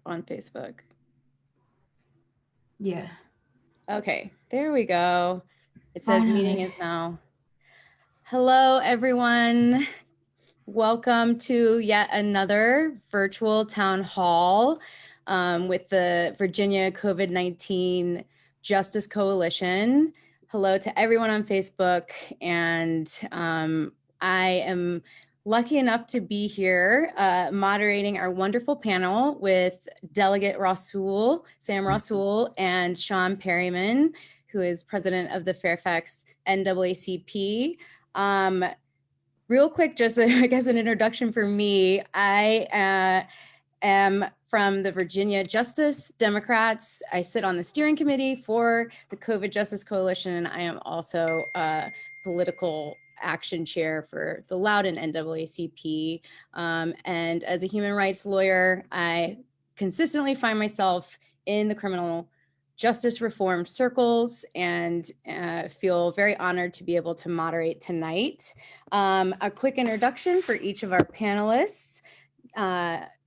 on Facebook? Yeah. Okay, there we go. It says meeting Finally. is now. Hello, everyone. Welcome to yet another virtual town hall with the Virginia COVID-19 Justice Coalition. Hello to everyone on Facebook, and I am lucky enough to be here moderating our wonderful panel with Delegate Sam Rasool, and Sean Perryman, who is president of the Fairfax NAACP. Real quick, just I guess an introduction for me. I am from the Virginia Justice Democrats. I sit on the steering committee for the COVID Justice Coalition, and I am also a political action chair for the Loudoun NAACP. And as a human rights lawyer, I consistently find myself in the criminal justice reform circles and feel very honored to be able to moderate tonight. A quick introduction for each of our panelists.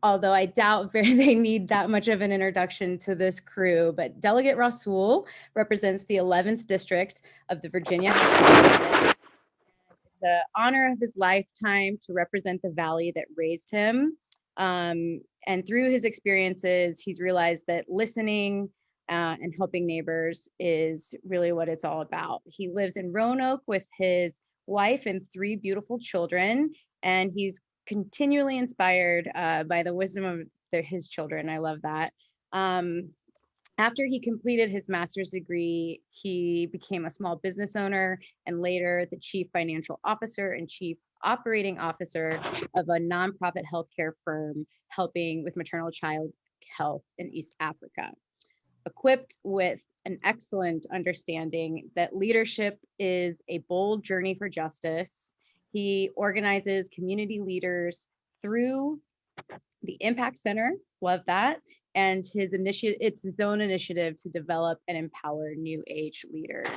Although I doubt they need that much of an introduction to this crew, but Delegate Rasool represents the 11th District of the Virginia House of Representatives. It's an honor of his lifetime to represent the valley that raised him. And through his experiences, he's realized that listening and helping neighbors is really what it's all about. He lives in Roanoke with his wife and 3 beautiful children, and he's continually inspired by the wisdom of his children. I love that. After he completed his master's degree, he became a small business owner and later the chief financial officer and chief operating officer of a nonprofit healthcare firm helping with maternal child health in East Africa. Equipped with an excellent understanding that leadership is a bold journey for justice, he organizes community leaders through the Impact Center, love that, and it's his own initiative to develop and empower new age leaders.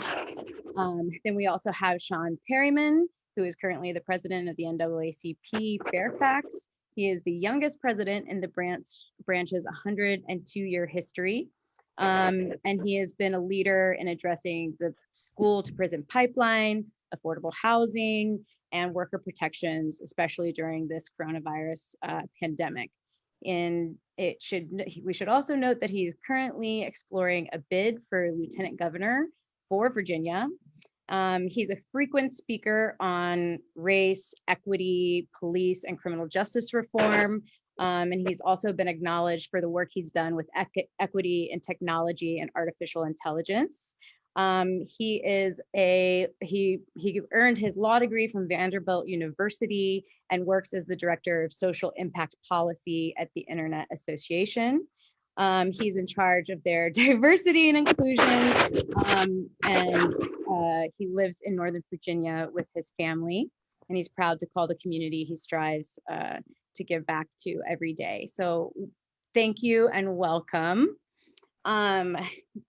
Then we also have Sean Perryman, who is currently the president of the NAACP Fairfax. He is the youngest president in the branch's 102-year history. And he has been a leader in addressing the school to prison pipeline, affordable housing, and worker protections, especially during this coronavirus pandemic. And we should also note that he's currently exploring a bid for lieutenant governor for Virginia. He's a frequent speaker on race, equity, police, and criminal justice reform. And he's also been acknowledged for the work he's done with equity and technology and artificial intelligence. He earned his law degree from Vanderbilt University and works as the director of social impact policy at the Internet Association. He's in charge of their diversity and inclusion, and he lives in Northern Virginia with his family, and he's proud to call the community he strives to give back to every day. So thank you and welcome.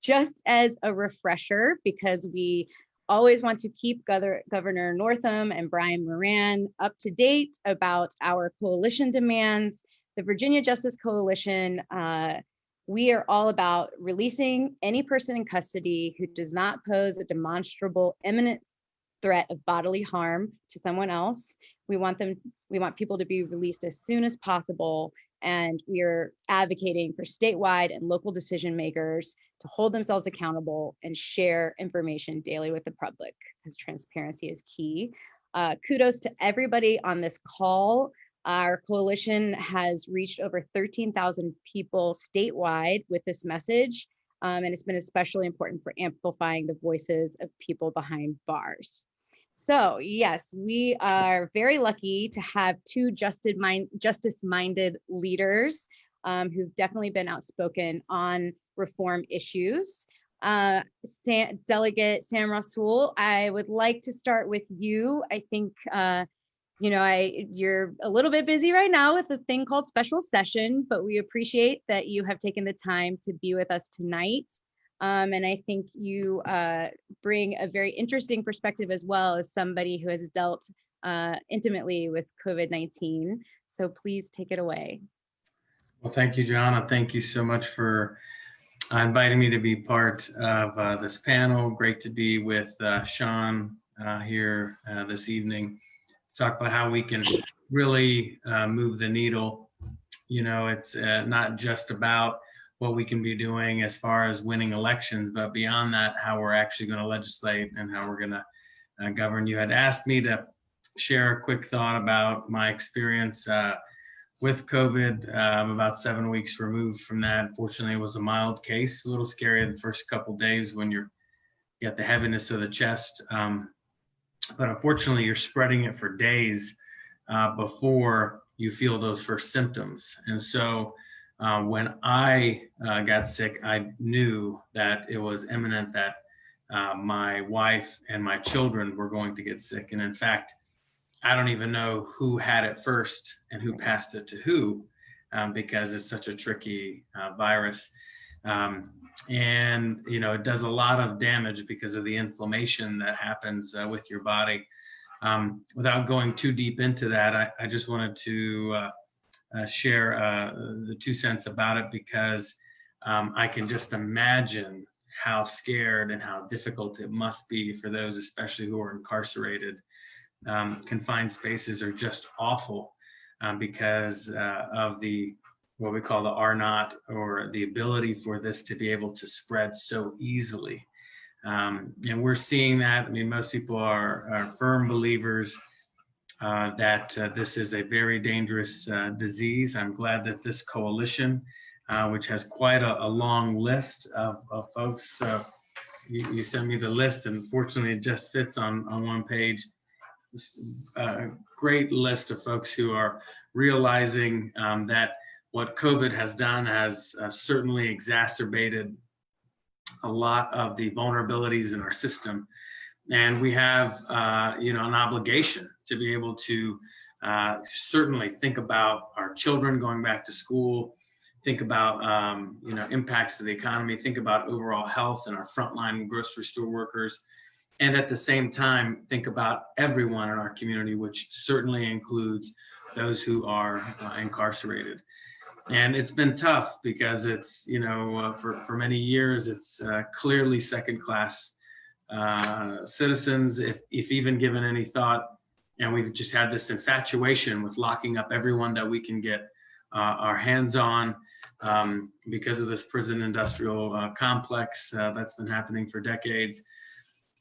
Just as a refresher, because we always want to keep Governor Northam and Brian Moran up to date about our coalition demands, the Virginia Justice Coalition, we are all about releasing any person in custody who does not pose a demonstrable imminent threat of bodily harm to someone else. We want people to be released as soon as possible. And we are advocating for statewide and local decision makers to hold themselves accountable and share information daily with the public, because transparency is key. Kudos to everybody on this call. Our coalition has reached over 13,000 people statewide with this message. And it's been especially important for amplifying the voices of people behind bars. So yes, we are very lucky to have 2 justice-minded leaders who've definitely been outspoken on reform issues. Delegate Sam Rasool, I would like to start with you. I think you're a little bit busy right now with a thing called special session, but we appreciate that you have taken the time to be with us tonight. And I think you bring a very interesting perspective as well as somebody who has dealt intimately with COVID-19. So please take it away. Well, thank you, John. Thank you so much for inviting me to be part of this panel. Great to be with Sean here this evening. Talk about how we can really move the needle. You know, it's not just about what we can be doing as far as winning elections, but beyond that, how we're actually going to legislate and how we're going to govern. You had asked me to share a quick thought about my experience with COVID. I'm about 7 weeks removed from that. Fortunately, it was a mild case, a little scary the first couple of days when you get the heaviness of the chest. But unfortunately, you're spreading it for days before you feel those first symptoms. And so when I got sick, I knew that it was imminent that my wife and my children were going to get sick. And in fact, I don't even know who had it first and who passed it to who, because it's such a tricky virus. And, you know, it does a lot of damage because of the inflammation that happens with your body. Without going too deep into that, I just wanted to share the 2 cents about it, because I can just imagine how scared and how difficult it must be for those, especially who are incarcerated. Confined spaces are just awful because of the what we call the R naught, or the ability for this to be able to spread so easily. And we're seeing that. I mean, most people are firm believers that this is a very dangerous disease. I'm glad that this coalition, which has quite a long list of folks, you sent me the list, and fortunately it just fits on one page. A great list of folks who are realizing that what COVID has done has certainly exacerbated a lot of the vulnerabilities in our system. And we have, you know, an obligation to be able to certainly think about our children going back to school, think about, you know, impacts to the economy, think about overall health and our frontline grocery store workers. And at the same time, think about everyone in our community, which certainly includes those who are incarcerated. And it's been tough because it's, you know, for many years, it's clearly second-class citizens, if even given any thought. And we've just had this infatuation with locking up everyone that we can get our hands on because of this prison industrial complex that's been happening for decades.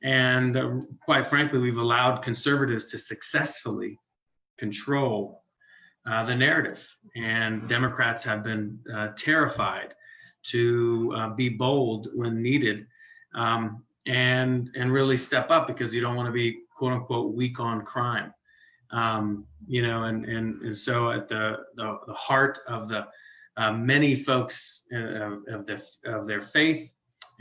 And quite frankly, we've allowed conservatives to successfully control the narrative. And Democrats have been terrified to be bold when needed, and really step up, because you don't want to be, quote unquote, weak on crime. You know, and so at the heart of the many folks of their faith,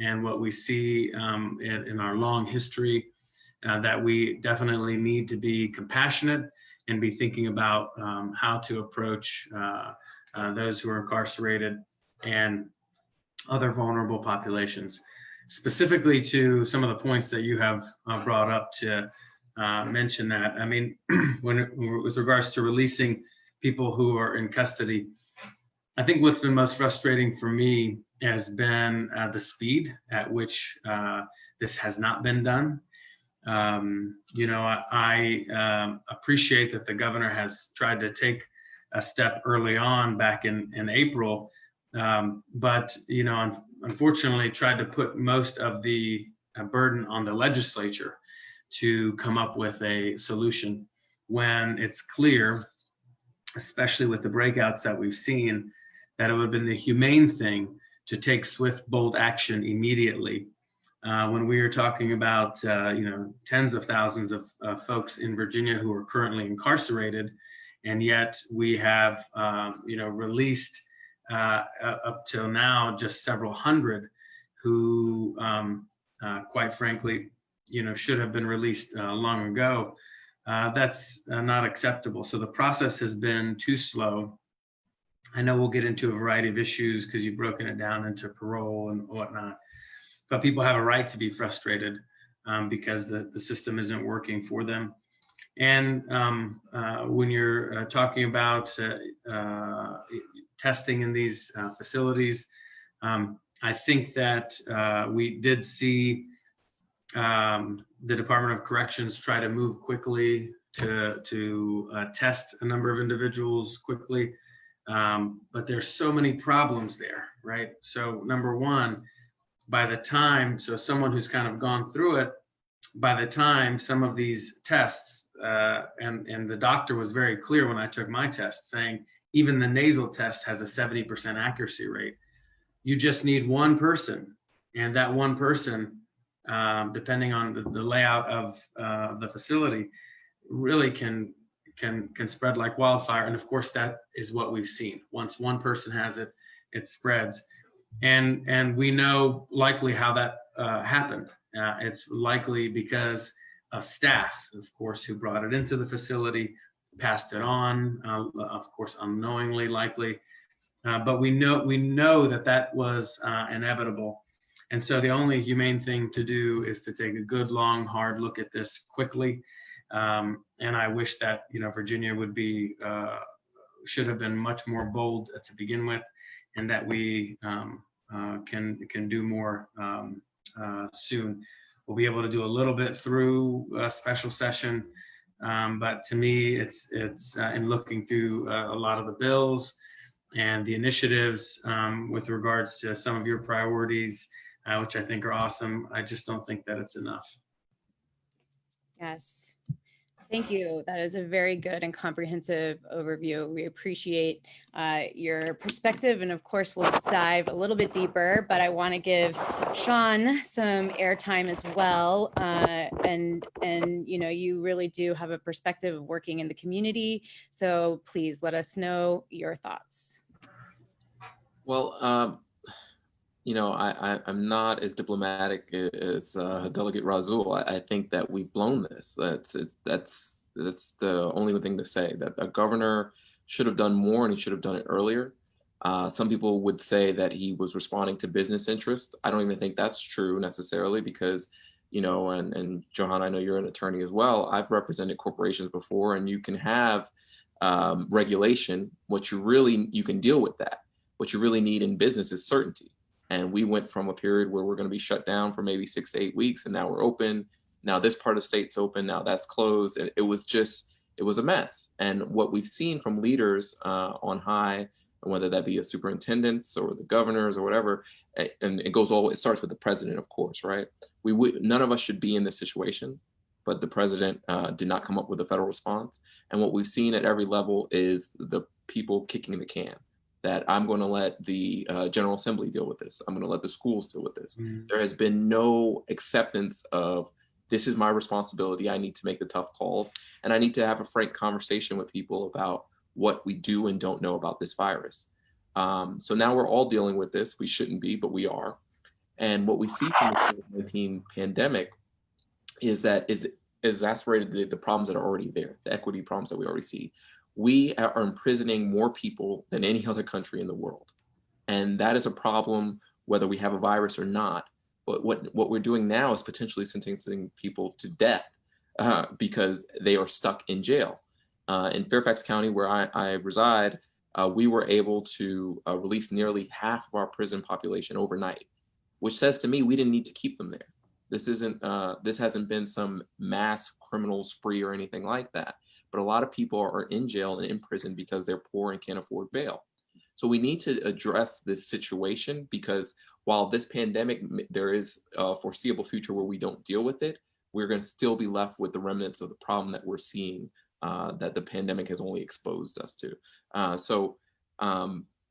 and what we see in our long history, that we definitely need to be compassionate and be thinking about how to approach those who are incarcerated and other vulnerable populations. Specifically to some of the points that you have brought up to mention that, I mean, with regards to releasing people who are in custody, I think what's been most frustrating for me has been the speed at which this has not been done. You know, I appreciate that the governor has tried to take a step early on back in April, but, you know, unfortunately tried to put most of the burden on the legislature to come up with a solution, when it's clear, especially with the breakouts that we've seen, that it would have been the humane thing to take swift, bold action immediately. When we are talking about, you know, tens of thousands of folks in Virginia who are currently incarcerated, and yet we have, you know, released up till now just several hundred who, quite frankly, you know, should have been released long ago. That's not acceptable. So the process has been too slow. I know we'll get into a variety of issues because you've broken it down into parole and whatnot, but people have a right to be frustrated because the system isn't working for them. And when you're talking about testing in these facilities, I think that we did see the Department of Corrections try to move quickly to test a number of individuals quickly. But there's so many problems there, right? So number one, by the time, so someone who's kind of gone through it, by the time some of these tests, and the doctor was very clear when I took my test, saying even the nasal test has a 70% accuracy rate. You just need one person, and that one person, depending on the layout of the facility, really can spread like wildfire. And of course, that is what we've seen. Once one person has it, it spreads. And we know likely how that happened. It's likely because of staff, of course, who brought it into the facility, passed it on, of course, unknowingly, likely. But we know that was inevitable. And so the only humane thing to do is to take a good, long, hard look at this quickly. And I wish that Virginia should have been much more bold to begin with, and that we can do more soon. We'll be able to do a little bit through a special session, but to me, it's in looking through a lot of the bills and the initiatives with regards to some of your priorities, which I think are awesome. I just don't think that it's enough. Yes. Thank you. That is a very good and comprehensive overview. We appreciate your perspective, and of course, we'll dive a little bit deeper, but I want to give Sean some airtime as well. And you really do have a perspective of working in the community. So please let us know your thoughts. Well, I'm not as diplomatic as Delegate Razul. I think that we've blown this. That's the only thing to say, that a governor should have done more, and he should have done it earlier. Some people would say that he was responding to business interest. I don't even think that's true necessarily, because, and Johan, I know you're an attorney as well. I've represented corporations before, and you can have regulation. You can deal with that. What you really need in business is certainty. And we went from a period where we're going to be shut down for maybe 6 to 8 weeks, and now we're open. Now this part of the state's open, now that's closed. And it was a mess. And what we've seen from leaders on high, whether that be a superintendents or the governors or whatever, and it starts with the president, of course, right? None of us should be in this situation, but the president did not come up with a federal response. And what we've seen at every level is the people kicking the can. That I'm going to let the General Assembly deal with this. I'm going to let the schools deal with this. Mm-hmm. There has been no acceptance of, this is my responsibility. I need to make the tough calls, and I need to have a frank conversation with people about what we do and don't know about this virus. So now we're all dealing with this. We shouldn't be, but we are. And what we see from the COVID-19 pandemic is that is exacerbated the problems that are already there, the equity problems that we already see. We are imprisoning more people than any other country in the world. And that is a problem, whether we have a virus or not. But what we're doing now is potentially sentencing people to death because they are stuck in jail. In Fairfax County, where I reside, we were able to release nearly half of our prison population overnight, which says to me we didn't need to keep them there. This hasn't been some mass criminal spree or anything like that. But a lot of people are in jail and in prison because they're poor and can't afford bail. So we need to address this situation, because while this pandemic, there is a foreseeable future where we don't deal with it, we're going to still be left with the remnants of the problem that we're seeing, that the pandemic has only exposed us to.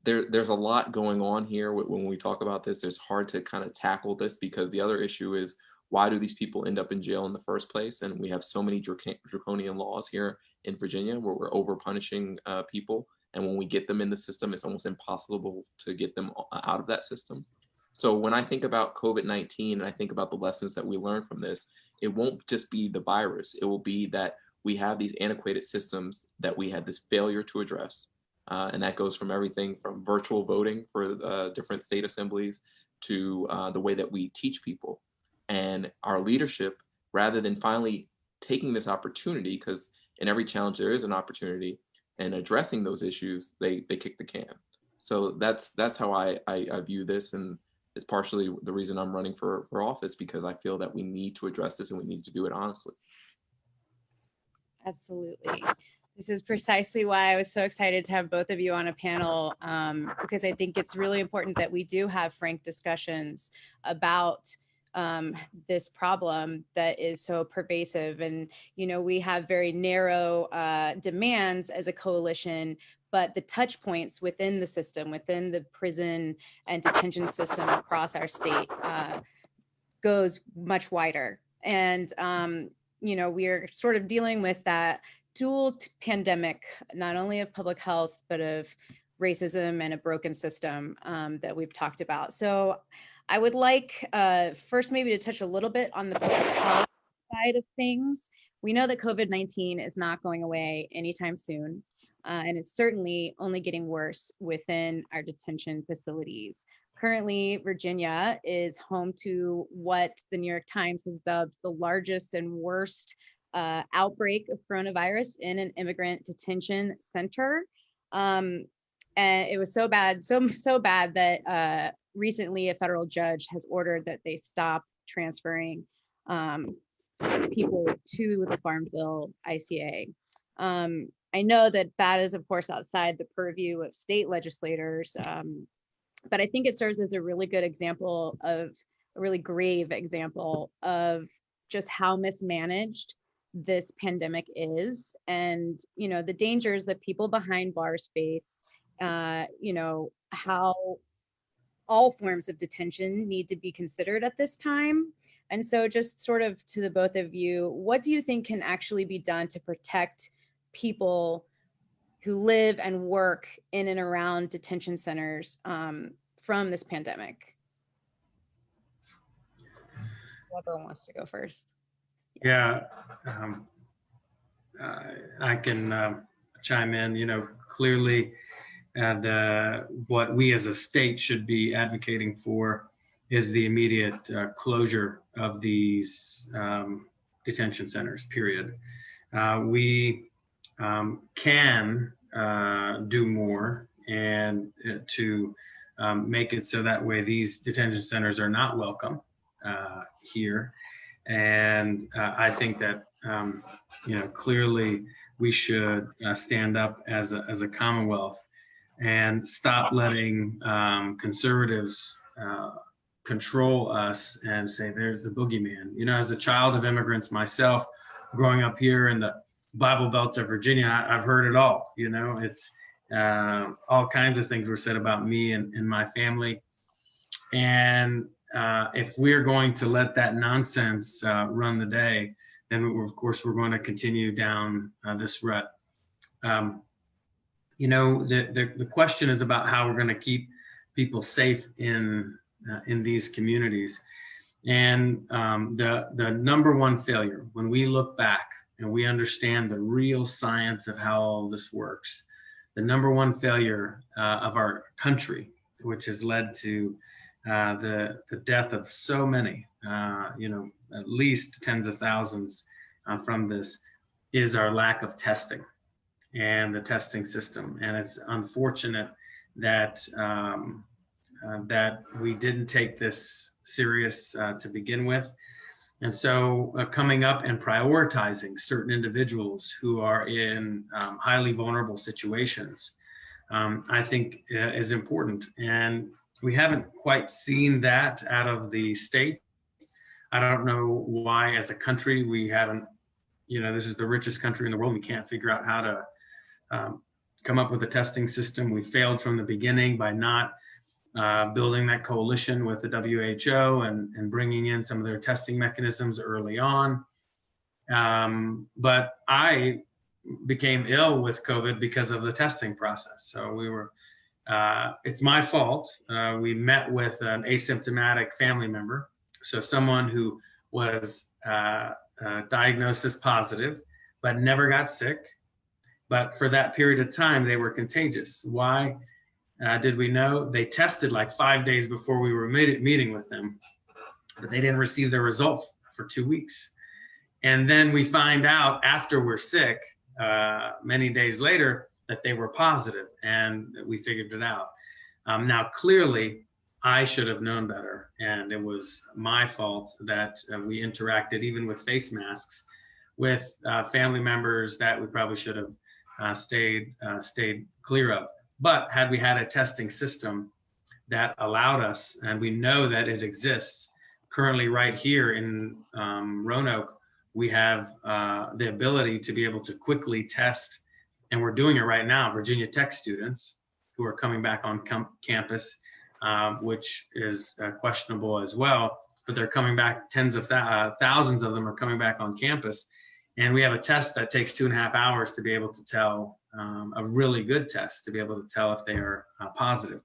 There's a lot going on here when we talk about this. It's hard to kind of tackle this, because the other issue is, why do these people end up in jail in the first place? And we have so many draconian laws here in Virginia where we're over punishing people. And when we get them in the system, it's almost impossible to get them out of that system. So when I think about COVID-19 and I think about the lessons that we learned from this, it won't just be the virus. It will be that we have these antiquated systems that we had this failure to address. And that goes from everything from virtual voting for different state assemblies to the way that we teach people. And our leadership, rather than finally taking this opportunity, because in every challenge there is an opportunity, and addressing those issues, they kick the can. So that's how I view this, and it's partially the reason I'm running for office, because I feel that we need to address this and we need to do it honestly. Absolutely. This is precisely why I was so excited to have both of you on a panel, because I think it's really important that we do have frank discussions about this problem that is so pervasive. And, you know, we have very narrow demands as a coalition, but the touch points within the system, within the prison and detention system across our state goes much wider. And, you know, we're sort of dealing with that dual pandemic, not only of public health, but of racism and a broken system that we've talked about. So I would like first maybe to touch a little bit on the public health side of things. We know that COVID-19 is not going away anytime soon, and it's certainly only getting worse within our detention facilities. Currently, Virginia is home to what the New York Times has dubbed the largest and worst outbreak of coronavirus in an immigrant detention center. And it was so bad, so bad that recently a federal judge has ordered that they stop transferring people to the Farmville ICA. I know that that is, of course, outside the purview of state legislators, but I think it serves as a really good example of a really grave example of just how mismanaged this pandemic is, and, you know, the dangers that people behind bars face, you know, how all forms of detention need to be considered at this time. And so just sort of to the both of you, what do you think can actually be done to protect people who live and work in and around detention centers from this pandemic? Whoever wants to go first. Yeah, I can chime in. You know, clearly what we as a state should be advocating for is the immediate closure of these detention centers, period. We can do more and to make it so that way these detention centers are not welcome here. And I think that, you know, clearly we should stand up as a Commonwealth and stop letting conservatives control us and say, there's the boogeyman. You know, as a child of immigrants myself, growing up here in the Bible belts of Virginia, I've heard it all. You know, it's all kinds of things were said about me and my family. And if we're going to let that nonsense run the day, then of course we're going to continue down this rut. You know, the question is about how we're going to keep people safe in these communities. And the number one failure, when we look back and we understand the real science of how all this works, the number one failure of our country, which has led to the death of so many, you know, at least tens of thousands from this, is our lack of testing and the testing system. And it's unfortunate that that we didn't take this serious to begin with. And so coming up and prioritizing certain individuals who are in highly vulnerable situations, I think is important. And we haven't quite seen that out of the state. I don't know why as a country we haven't, you know, this is the richest country in the world. We can't figure out how to come up with a testing system. We failed from the beginning by not building that coalition with the WHO and bringing in some of their testing mechanisms early on. But I became ill with COVID because of the testing process. So we were, it's my fault. We met with an asymptomatic family member. So someone who was diagnosed as positive, but never got sick. But for that period of time, they were contagious. Why did we know? They tested like 5 days before we were meeting with them, but they didn't receive their result for 2 weeks. And then we find out after we're sick, many days later, that they were positive, and we figured it out. Now, clearly, I should have known better, and it was my fault that we interacted, even with face masks, with family members that we probably should have stayed clear of. But had we had a testing system that allowed us, and we know that it exists currently right here in Roanoke, we have the ability to be able to quickly test, and we're doing it right now. Virginia Tech students who are coming back on campus, which is questionable as well, but they're coming back, tens of thousands of them are coming back on campus. And we have a test that takes 2.5 hours to be able to tell, a really good test to be able to tell if they are positive.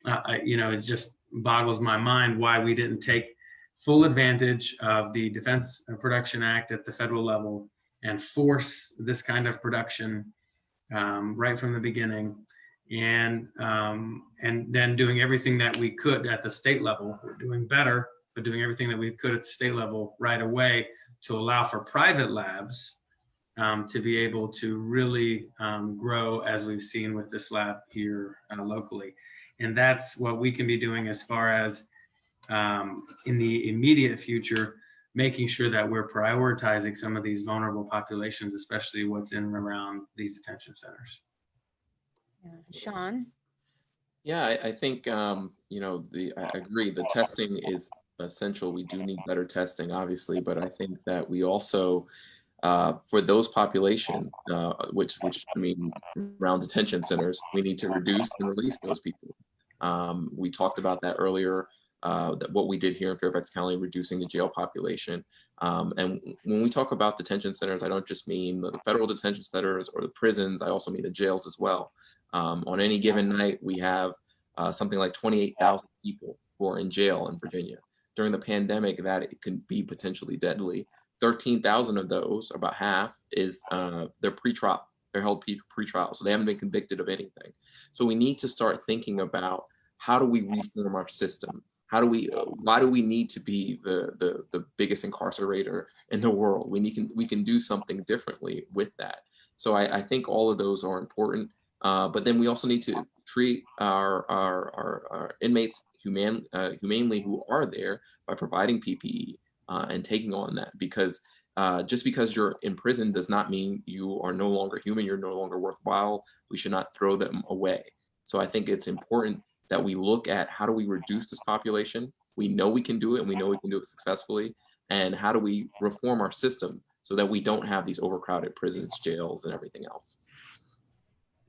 It just boggles my mind why we didn't take full advantage of the Defense Production Act at the federal level and force this kind of production right from the beginning, and then doing everything that we could at the state level. We're doing better, but doing everything that we could at the state level right away to allow for private labs to be able to really grow, as we've seen with this lab here locally. And that's what we can be doing as far as in the immediate future, making sure that we're prioritizing some of these vulnerable populations, especially what's in and around these detention centers. Yeah. Sean? Yeah, I think, I agree. The testing is essential. We do need better testing, obviously, but I think that we also, for those populations, which I mean, around detention centers, we need to reduce and release those people. We talked about that earlier, that what we did here in Fairfax County, reducing the jail population. And when we talk about detention centers, I don't just mean the federal detention centers or the prisons, I also mean the jails as well. On any given night, we have something like 28,000 people who are in jail in Virginia. During the pandemic, that it can be potentially deadly. 13,000 of those, about half, is they're pretrial. They're held pretrial, so they haven't been convicted of anything. So we need to start thinking about, how do we reform our system? How do we? Why do we need to be the biggest incarcerator in the world? We can do something differently with that. So I think all of those are important. But then we also need to treat our inmates humanely who are there, by providing PPE and taking on that, because just because you're in prison does not mean you are no longer human, you're no longer worthwhile. We should not throw them away. So I think it's important that we look at, how do we reduce this population? We know we can do it, and we know we can do it successfully. And how do we reform our system so that we don't have these overcrowded prisons, jails, and everything else?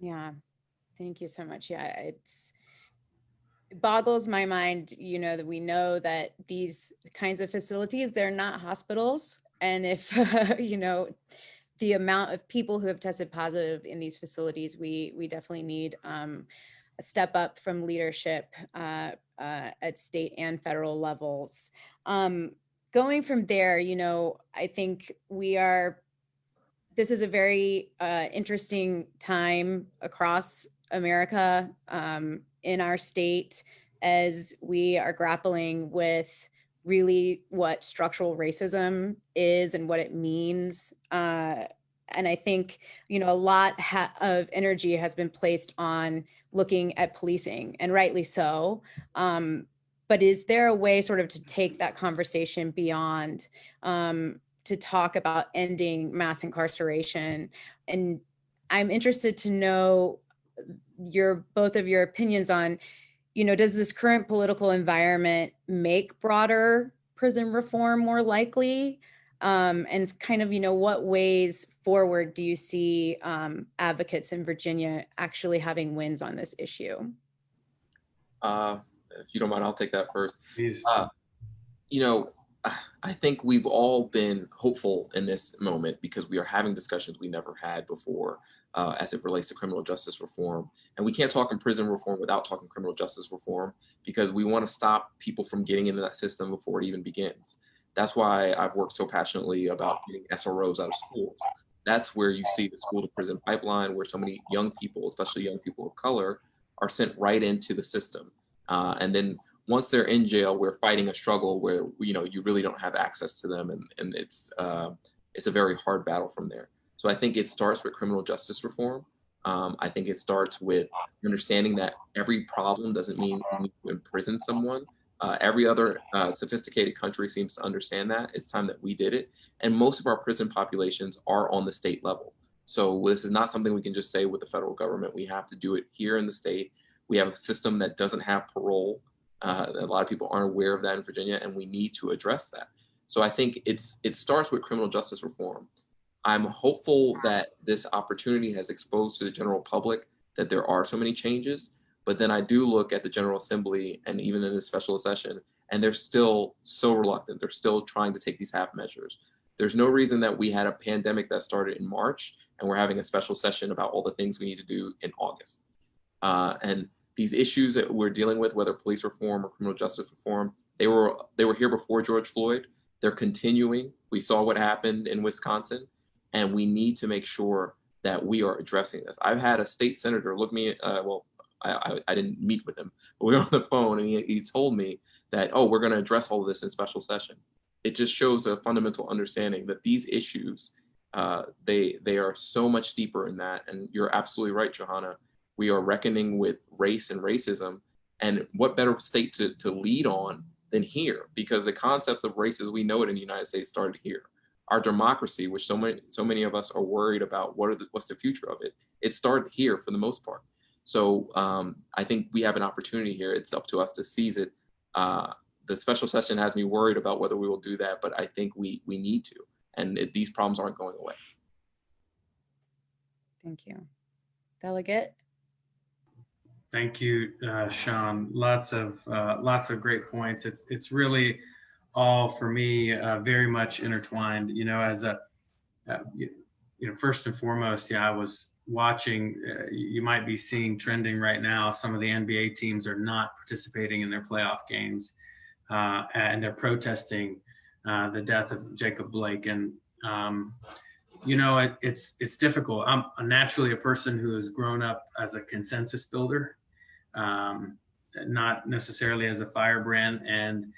Yeah, thank you so much. Yeah, it boggles my mind, that we know that these kinds of facilities, they're not hospitals. And if, the amount of people who have tested positive in these facilities, we definitely need a step up from leadership at state and federal levels. Going from there, I think this is a very interesting time across America, in our state, as we are grappling with really what structural racism is and what it means. And I think, a lot of energy has been placed on looking at policing, and rightly so. But is there a way sort of to take that conversation beyond, to talk about ending mass incarceration? And I'm interested to know both of your opinions on, does this current political environment make broader prison reform more likely? And kind of, what ways forward do you see advocates in Virginia actually having wins on this issue? If you don't mind, I'll take that first. Please. I think we've all been hopeful in this moment, because we are having discussions we never had before as it relates to criminal justice reform. And we can't talk in prison reform without talking criminal justice reform, because we want to stop people from getting into that system before it even begins. That's why I've worked so passionately about getting SROs out of schools. That's where you see the school to prison pipeline, where so many young people, especially young people of color, are sent right into the system. And then once they're in jail, we're fighting a struggle where, you know, you really don't have access to them, and it's a very hard battle from there. So I think it starts with criminal justice reform. I think it starts with understanding that every problem doesn't mean you need to imprison someone. Every other sophisticated country seems to understand that. It's time that we did it. And most of our prison populations are on the state level. So this is not something we can just say with the federal government. We have to do it here in the state. We have a system that doesn't have parole. A lot of people aren't aware of that in Virginia, and we need to address that. So I think it starts with criminal justice reform. I'm hopeful that this opportunity has exposed to the general public that there are so many changes, but then I do look at the General Assembly and even in this special session, and they're still so reluctant. They're still trying to take these half measures. There's no reason that we had a pandemic that started in March and we're having a special session about all the things we need to do in August. And these issues that we're dealing with, whether police reform or criminal justice reform, they were here before George Floyd. They're continuing. We saw what happened in Wisconsin, and we need to make sure that we are addressing this. I've had a state senator look me, I didn't meet with him, but we were on the phone, and he told me that, oh, we're going to address all of this in special session. It just shows a fundamental understanding that these issues, they are so much deeper in that. And you're absolutely right, Johanna. We are reckoning with race and racism, and what better state to lead on than here? Because the concept of race as we know it in the United States started here. Our democracy, which so many of us are worried about, what's the future of it? It started here for the most part. So I think we have an opportunity here. It's up to us to seize it. The special session has me worried about whether we will do that, but I think we need to, and these problems aren't going away. Thank you. Delegate? Thank you, Sean. Lots of great points. It's really all for me very much intertwined. You know, as first and foremost, I was watching. You might be seeing trending right now. Some of the NBA teams are not participating in their playoff games, and they're protesting the death of Jacob Blake. And it's difficult. I'm naturally a person who has grown up as a consensus builder. Not necessarily as a firebrand. And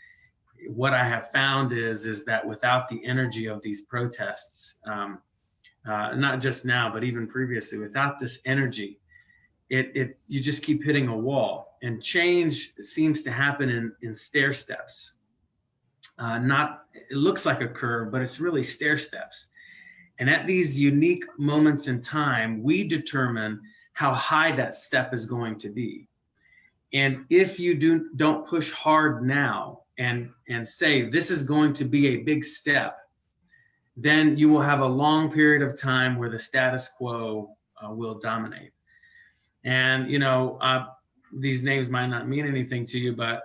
what I have found is that without the energy of these protests, not just now, but even previously, without this energy, you just keep hitting a wall. And change seems to happen in stair steps. It looks like a curve, but it's really stair steps. And at these unique moments in time, we determine how high that step is going to be. And if you don't push hard now and say this is going to be a big step, then you will have a long period of time where the status quo will dominate. And these names might not mean anything to you, but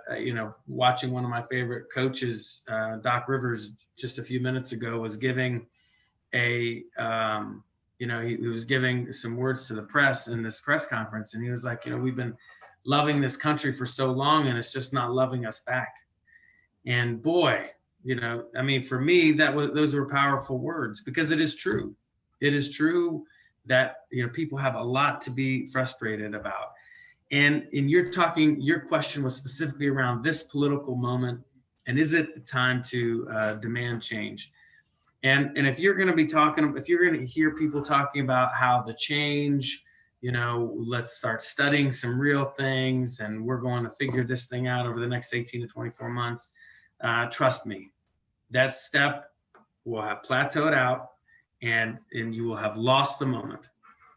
watching one of my favorite coaches, Doc Rivers, just a few minutes ago, was giving he was giving some words to the press in this press conference, and he was like, we've been loving this country for so long, and it's just not loving us back. And boy, for me, those were powerful words, because it is true. It is true that people have a lot to be frustrated about. And your question was specifically around this political moment, and is it the time to demand change? And if you're going to hear people talking about how the change, let's start studying some real things, and we're going to figure this thing out over the next 18 to 24 months, trust me, that step will have plateaued out, and you will have lost the moment.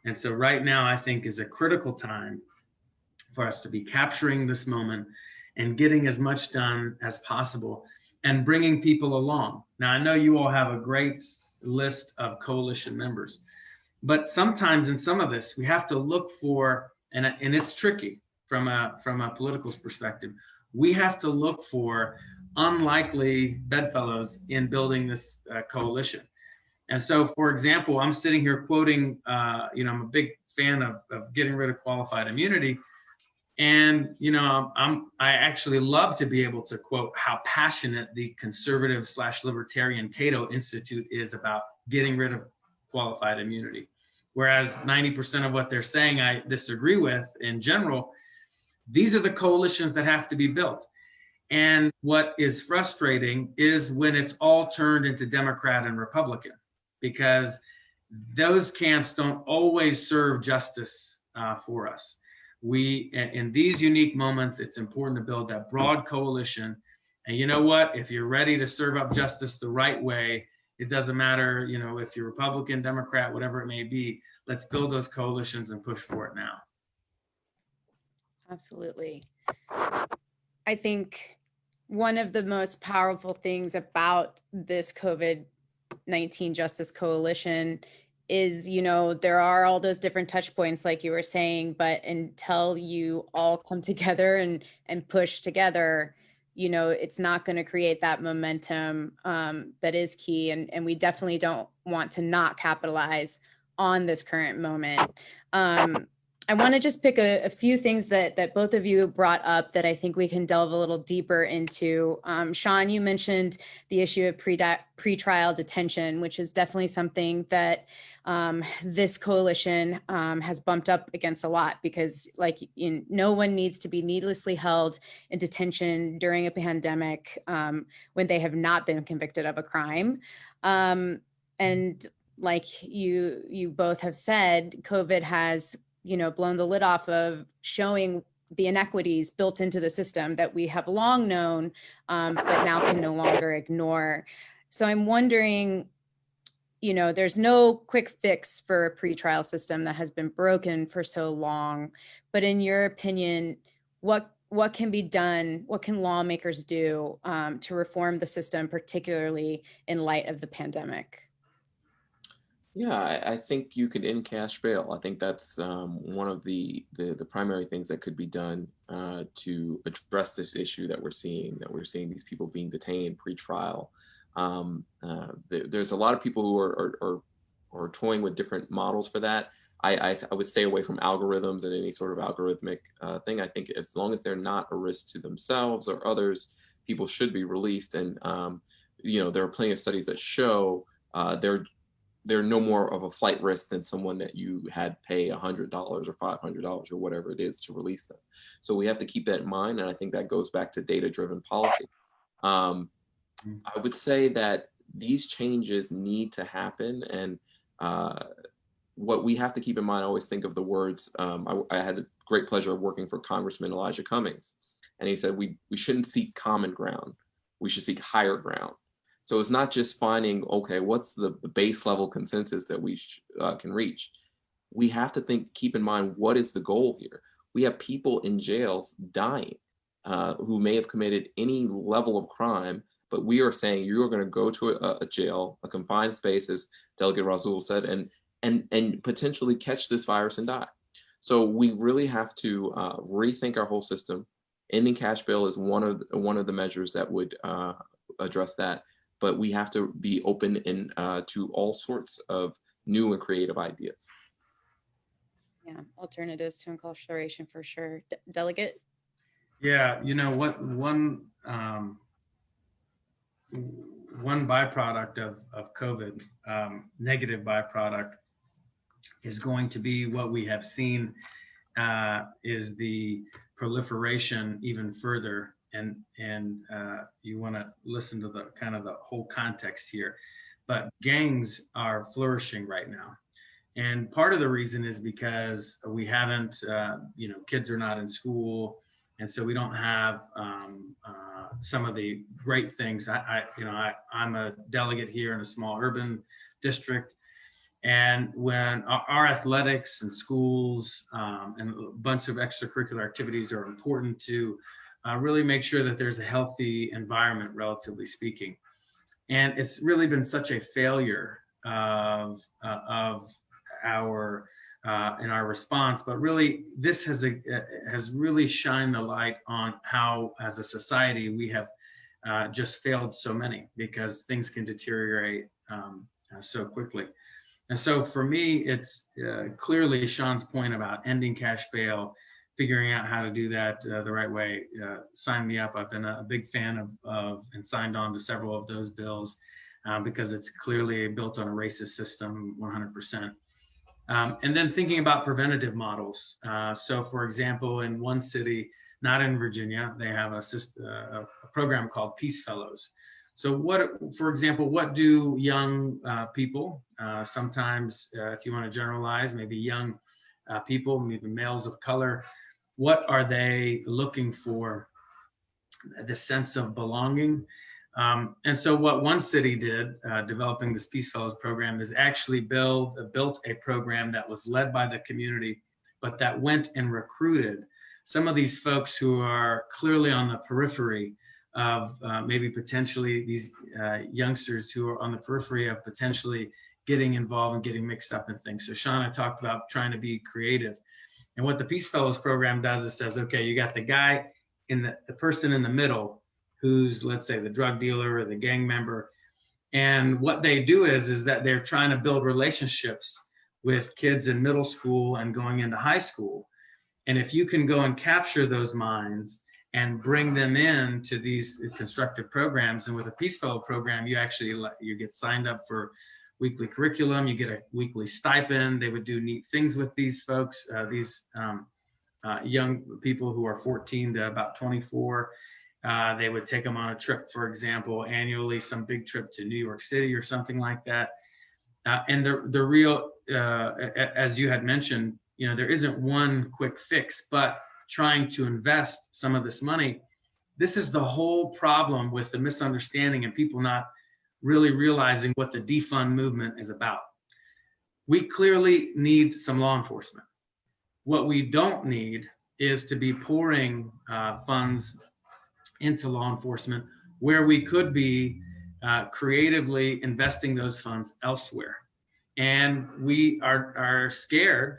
And so right now, I think, is a critical time for us to be capturing this moment and getting as much done as possible and bringing people along. Now, I know you all have a great list of coalition members, but sometimes in some of this, we have to look for, and it's tricky from a political perspective, we have to look for unlikely bedfellows in building this coalition. And so, for example, I'm sitting here quoting, I'm a big fan of getting rid of qualified immunity. And, I actually love to be able to quote how passionate the conservative/libertarian Cato Institute is about getting rid of qualified immunity. Whereas 90% of what they're saying I disagree with in general. These are the coalitions that have to be built. And what is frustrating is when it's all turned into Democrat and Republican, because those camps don't always serve justice for us. In these unique moments, it's important to build that broad coalition. And you know what? If you're ready to serve up justice the right way, it doesn't matter, if you're Republican, Democrat, whatever it may be, let's build those coalitions and push for it now. Absolutely. I think one of the most powerful things about this COVID-19 Justice Coalition is, there are all those different touch points, like you were saying, but until you all come together and push together, it's not going to create that momentum that is key. And we definitely don't want to not capitalize on this current moment. I want to just pick a few things that both of you brought up that I think we can delve a little deeper into. Sean, you mentioned the issue of pretrial detention, which is definitely something that this coalition has bumped up against a lot, because no one needs to be needlessly held in detention during a pandemic when they have not been convicted of a crime. And like you both have said, COVID has blown the lid off of showing the inequities built into the system that we have long known, but now can no longer ignore. So I'm wondering, there's no quick fix for a pretrial system that has been broken for so long, but in your opinion, what can be done? What can lawmakers do to reform the system, particularly in light of the pandemic? Yeah, I think you could end cash bail. I think that's one of the primary things that could be done to address this issue that we're seeing these people being detained pre-trial. There's a lot of people who are toying with different models for that. I would stay away from algorithms and any sort of algorithmic thing. I think as long as they're not a risk to themselves or others, people should be released. And there are plenty of studies that show they're no more of a flight risk than someone that you had pay $100 or $500 or whatever it is to release them. So we have to keep that in mind. And I think that goes back to data-driven policy. I would say that these changes need to happen. And what we have to keep in mind, I always think of the words, I had the great pleasure of working for Congressman Elijah Cummings. And he said, we shouldn't seek common ground. We should seek higher ground. So it's not just finding, okay, what's the base level consensus that we can reach? We have to keep in mind, what is the goal here? We have people in jails dying who may have committed any level of crime, but we are saying you're going to go to a jail, a confined space, as Delegate Razul said, and potentially catch this virus and die. So we really have to rethink our whole system. Ending cash bail is one of the measures that would address that. But we have to be open to all sorts of new and creative ideas. Yeah, alternatives to incarceration for sure. Delegate? Yeah, one byproduct of COVID, negative byproduct, is going to be what we have seen is the proliferation even further. And you want to listen to the kind of the whole context here, but gangs are flourishing right now. And part of the reason is because we haven't, kids are not in school. And so we don't have some of the great things. I'm a delegate here in a small urban district. And when our athletics and schools and a bunch of extracurricular activities are important to really make sure that there's a healthy environment, relatively speaking. And it's really been such a failure of our in our response, but really this has really shined the light on how, as a society, we have just failed so many, because things can deteriorate so quickly. And so for me, it's clearly Sean's point about ending cash bail, figuring out how to do that the right way. Sign me up. I've been a big fan of and signed on to several of those bills because it's clearly built on a racist system, 100%. And then thinking about preventative models. So for example, in one city, not in Virginia. They have a program called Peace Fellows. So for example, what do young people, sometimes if you want to generalize, maybe young people, maybe males of color, what are they looking for? The sense of belonging. And so what one city did, developing this Peace Fellows program, is actually built a program that was led by the community, but that went and recruited some of these folks who are clearly on the periphery of maybe potentially these youngsters who are on the periphery of potentially getting involved and getting mixed up in things. So Shauna talked about trying to be creative. And what the Peace Fellows program does is says, okay, you got the guy in the person in the middle who's, let's say, the drug dealer or the gang member. And what they do is that they're trying to build relationships with kids in middle school and going into high school. And if you can go and capture those minds and bring them in to these constructive programs, and with a Peace Fellow program, you get signed up for weekly curriculum, you get a weekly stipend. They would do neat things with these folks, young people who are 14 to about 24. They would take them on a trip, for example, annually, some big trip to New York City or something like that. And the real, as you had mentioned, there isn't one quick fix, but trying to invest some of this money. This is the whole problem with the misunderstanding and people not really realizing what the defund movement is about. We clearly need some law enforcement. What we don't need is to be pouring funds into law enforcement where we could be creatively investing those funds elsewhere. And we are scared,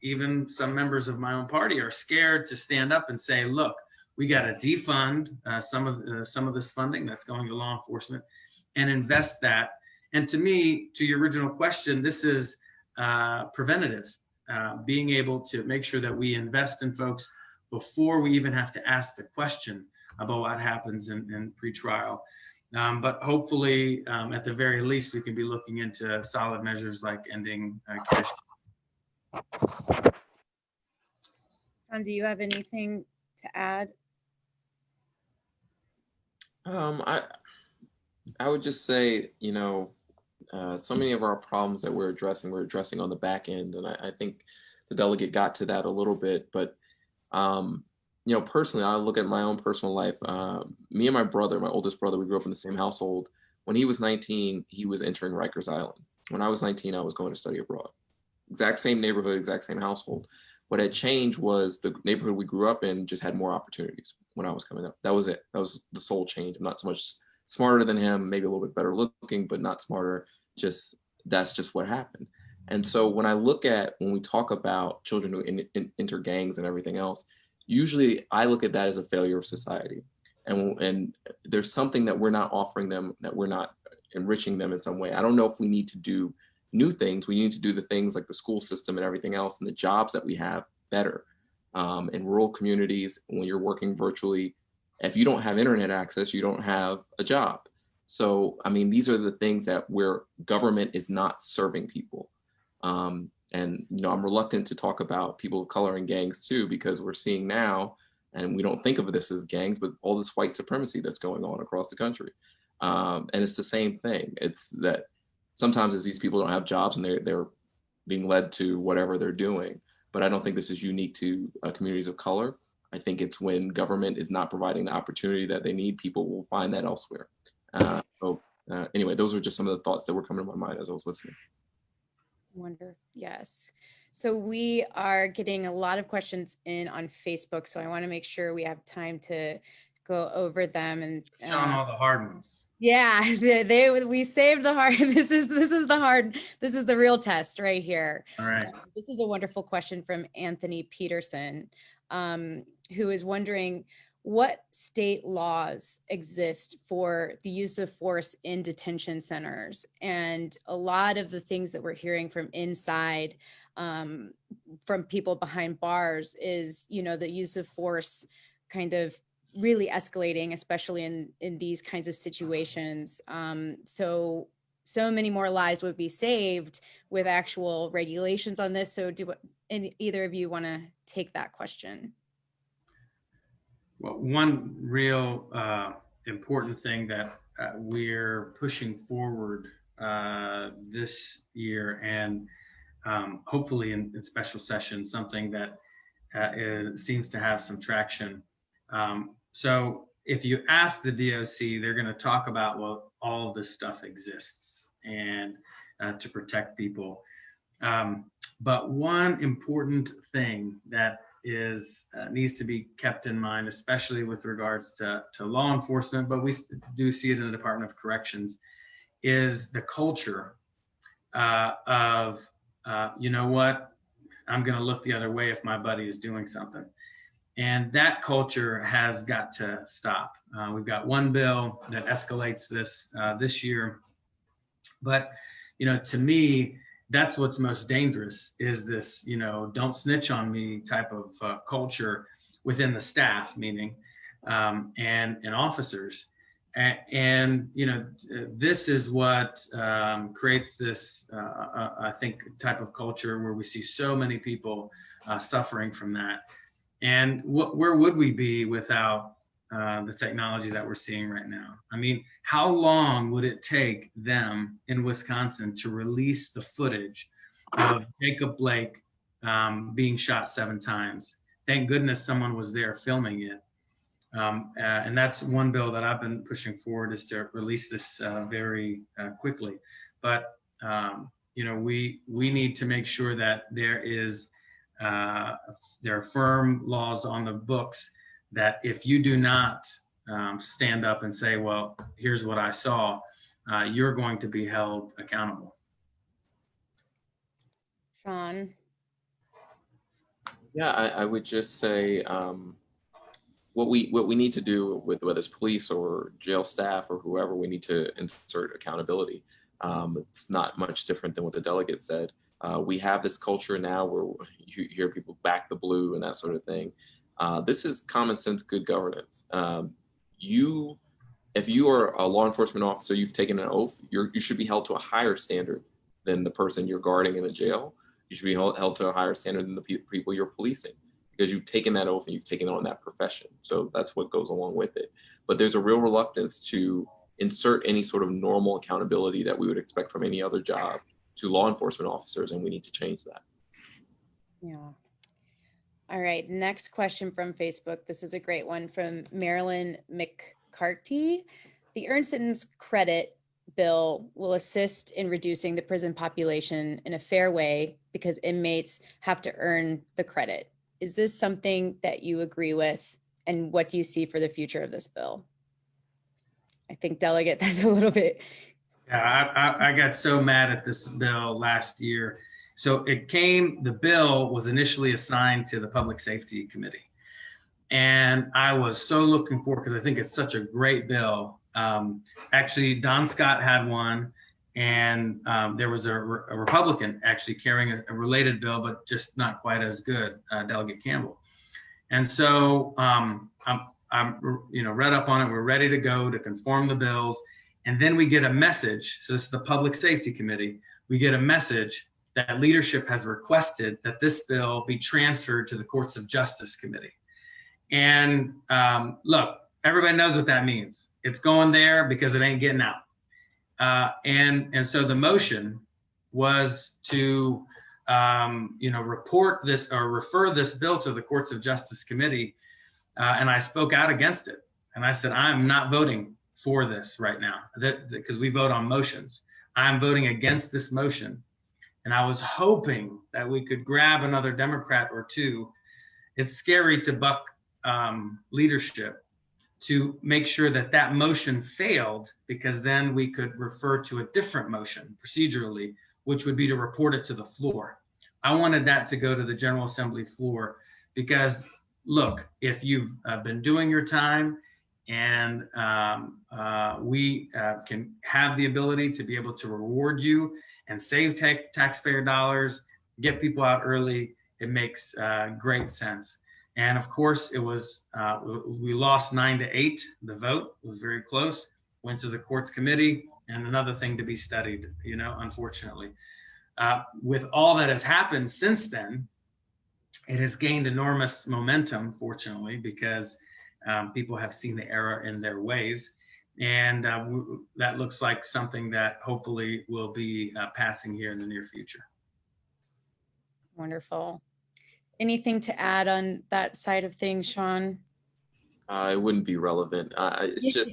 even some members of my own party are scared to stand up and say, look, we got to defund some of this funding that's going to law enforcement and invest that. And to me, to your original question, this is preventative. Being able to make sure that we invest in folks before we even have to ask the question about what happens in pretrial. But hopefully, at the very least, we can be looking into solid measures like ending cash. John, do you have anything to add? I would just say, so many of our problems that we're addressing on the back end. And I think the delegate got to that a little bit, but, personally, I look at my own personal life. Me and my brother, my oldest brother, we grew up in the same household. When he was 19, he was entering Rikers Island. When I was 19, I was going to study abroad. Exact same neighborhood, exact same household. What had changed was the neighborhood we grew up in just had more opportunities when I was coming up. That was it. That was the sole change. I'm not so much smarter than him, maybe a little bit better looking, but not smarter. That's just what happened. And so when we talk about children who enter gangs and everything else, usually I look at that as a failure of society. And there's something that we're not offering them, that we're not enriching them in some way. I don't know if we need to do new things. We need to do the things like the school system and everything else and the jobs that we have better. In rural communities, when you're working virtually, if you don't have internet access, you don't have a job. So, these are the things that where government is not serving people. And, I'm reluctant to talk about people of color in gangs too, because we're seeing now, and we don't think of this as gangs, but all this white supremacy that's going on across the country. And it's the same thing. It's that sometimes as these people don't have jobs and they're being led to whatever they're doing. But I don't think this is unique to communities of color. I think it's when government is not providing the opportunity that they need, people will find that elsewhere. Anyway, those are just some of the thoughts that were coming to my mind as I was listening. Wonderful. Yes. So we are getting a lot of questions in on Facebook. So I want to make sure we have time to go over them and Sean, all the hard ones. Yeah, we saved the hard. This is the real test right here. All right. This is a wonderful question from Anthony Peterson, who is wondering what state laws exist for the use of force in detention centers. And a lot of the things that we're hearing from inside, from people behind bars is, the use of force kind of really escalating, especially in these kinds of situations. So many more lives would be saved with actual regulations on this. So either of you want to take that question? Well, one real important thing that we're pushing forward this year, and hopefully in special session, something that seems to have some traction. So if you ask the DOC, they're going to talk about, well, all of this stuff exists and to protect people. But one important thing that is needs to be kept in mind, especially with regards to law enforcement, but we do see it in the Department of Corrections, is the culture of, you know what, I'm going to look the other way if my buddy is doing something. And that culture has got to stop. We've got one bill that escalates this year. But, you know, to me, that's what's most dangerous is this, you know, don't snitch on me type of culture within the staff, meaning, and officers. And you know, this is what creates this, I think, type of culture where we see so many people suffering from that. And where would we be without the technology that we're seeing right now? I mean, how long would it take them in Wisconsin to release the footage of Jacob Blake being shot 7 times? Thank goodness someone was there filming it. And that's one bill that I've been pushing forward, is to release this very quickly. But you know, we need to make sure that there are firm laws on the books that if you do not stand up and say, well, here's what I saw, you're going to be held accountable. Sean? Yeah, I would just say what we need to do with whether it's police or jail staff or whoever, we need to insert accountability. It's not much different than what the delegate said. We have this culture now where you hear people back the blue and that sort of thing. This is common sense, good governance. If you are a law enforcement officer, you've taken an oath, you should be held to a higher standard than the person you're guarding in the jail. You should be held to a higher standard than the people you're policing, because you've taken that oath and you've taken on that profession. So that's what goes along with it. But there's a real reluctance to insert any sort of normal accountability that we would expect from any other job to law enforcement officers, and we need to change that. Yeah. All right, next question from Facebook. This is a great one from Marilyn McCarty. The earned sentence credit bill will assist in reducing the prison population in a fair way because inmates have to earn the credit. Is this something that you agree with? And what do you see for the future of this bill? I think, Delegate, that's a little bit. Yeah, I got so mad at this bill last year. So the bill was initially assigned to the Public Safety Committee. And I was so looking forward, because I think it's such a great bill. Actually, Don Scott had one, and there was a Republican actually carrying a related bill, but just not quite as good, Delegate Campbell. And so I'm read up on it. We're ready to go to conform the bills. And then we get a message. So this is the Public Safety Committee. We get a message that leadership has requested that this bill be transferred to the Courts of Justice Committee. And look, everybody knows what that means. It's going there because it ain't getting out. And so the motion was to report this or refer this bill to the Courts of Justice Committee. And I spoke out against it. And I said, I'm not voting for this right now, because we vote on motions. I'm voting against this motion. And I was hoping that we could grab another Democrat or two. It's scary to buck leadership to make sure that that motion failed, because then we could refer to a different motion procedurally, which would be to report it to the floor. I wanted that to go to the General Assembly floor, because look, if you've been doing your time and we can have the ability to be able to reward you and save taxpayer dollars, get people out early, it makes great sense. And of course, it was we lost 9-8. The vote was very close. Went to the courts committee, and another thing to be studied. Unfortunately, with all that has happened since then, it has gained enormous momentum. Fortunately, because People have seen the error in their ways. And that looks like something that hopefully will be passing here in the near future. Wonderful. Anything to add on that side of things, Sean? It wouldn't be relevant. It's just,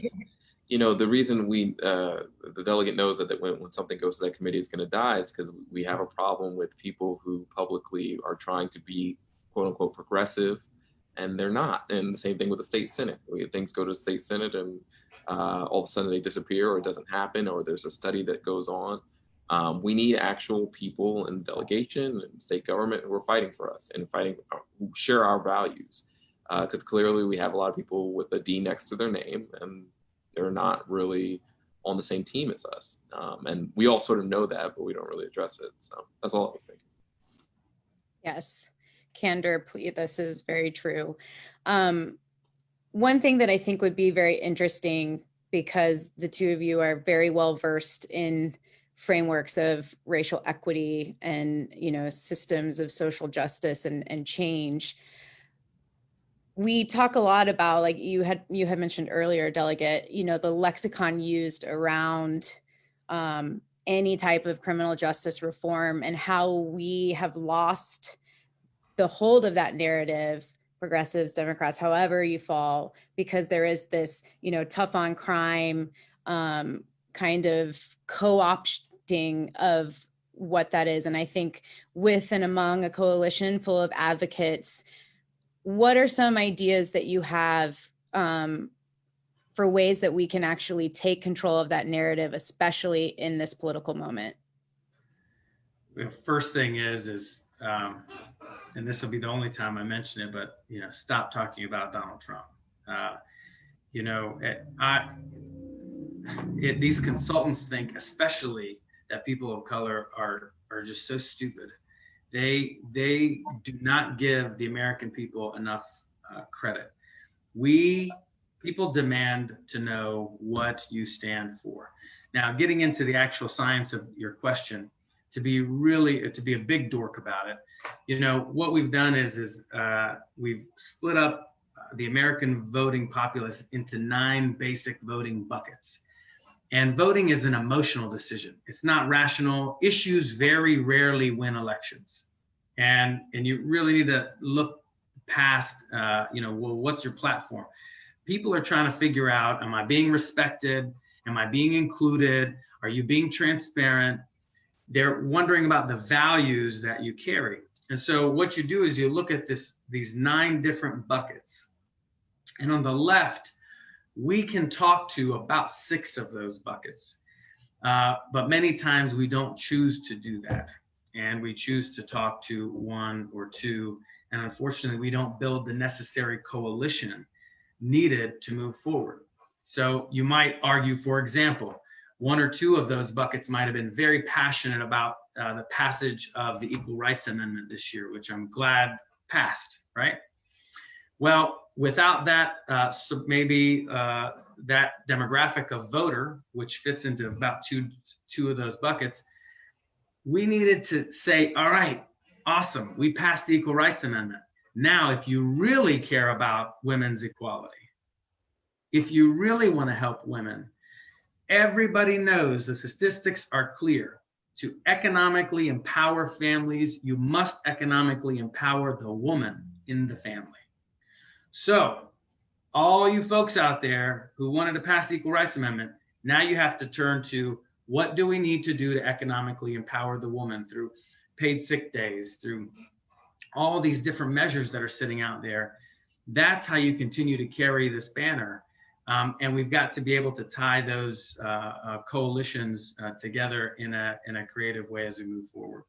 the reason the delegate knows that when something goes to that committee, it's going to die is because we have a problem with people who publicly are trying to be quote unquote progressive, and they're not. And the same thing with the state senate. Things go to the state senate and all of a sudden they disappear, or it doesn't happen, or there's a study that goes on. We need actual people in delegation and state government who are fighting for us and who share our values. Because clearly we have a lot of people with a D next to their name, and they're not really on the same team as us. And we all sort of know that, but we don't really address it. So that's all I was thinking. Yes, candor, please. This is very true. One thing that I think would be very interesting, because the two of you are very well versed in frameworks of racial equity and, systems of social justice and change. We talk a lot about, like you had mentioned earlier, Delegate, the lexicon used around any type of criminal justice reform, and how we have lost the hold of that narrative, progressives, Democrats, however you fall, because there is this, tough on crime kind of co-opting of what that is. And I think with and among a coalition full of advocates, what are some ideas that you have for ways that we can actually take control of that narrative, especially in this political moment? The first thing is and this will be the only time I mention it, but stop talking about Donald Trump. These consultants think, especially, that people of color are just so stupid. They do not give the American people enough credit. People demand to know what you stand for. Now, getting into the actual science of your question, to be a big dork about it, what we've done is we've split up the American voting populace into 9 basic voting buckets. And voting is an emotional decision. It's not rational. Issues very rarely win elections. And you really need to look past, what's your platform? People are trying to figure out, am I being respected? Am I being included? Are you being transparent? They're wondering about the values that you carry. And so what you do is you look at these 9 different buckets. And on the left, we can talk to about 6 of those buckets. But many times we don't choose to do that. And we choose to talk to 1 or 2. And unfortunately, we don't build the necessary coalition needed to move forward. So you might argue, for example, 1 or 2 of those buckets might have been very passionate about the passage of the Equal Rights Amendment this year, which I'm glad passed, right? Well, without that, maybe that demographic of voter, which fits into about two of those buckets, we needed to say, all right, awesome, we passed the Equal Rights Amendment. Now, if you really care about women's equality, if you really want to help women, everybody knows the statistics are clear. To economically empower families, you must economically empower the woman in the family. So all you folks out there who wanted to pass the Equal Rights Amendment, now you have to turn to, what do we need to do to economically empower the woman through paid sick days, through all these different measures that are sitting out there? That's how you continue to carry this banner. And we've got to be able to tie those coalitions together in a creative way as we move forward.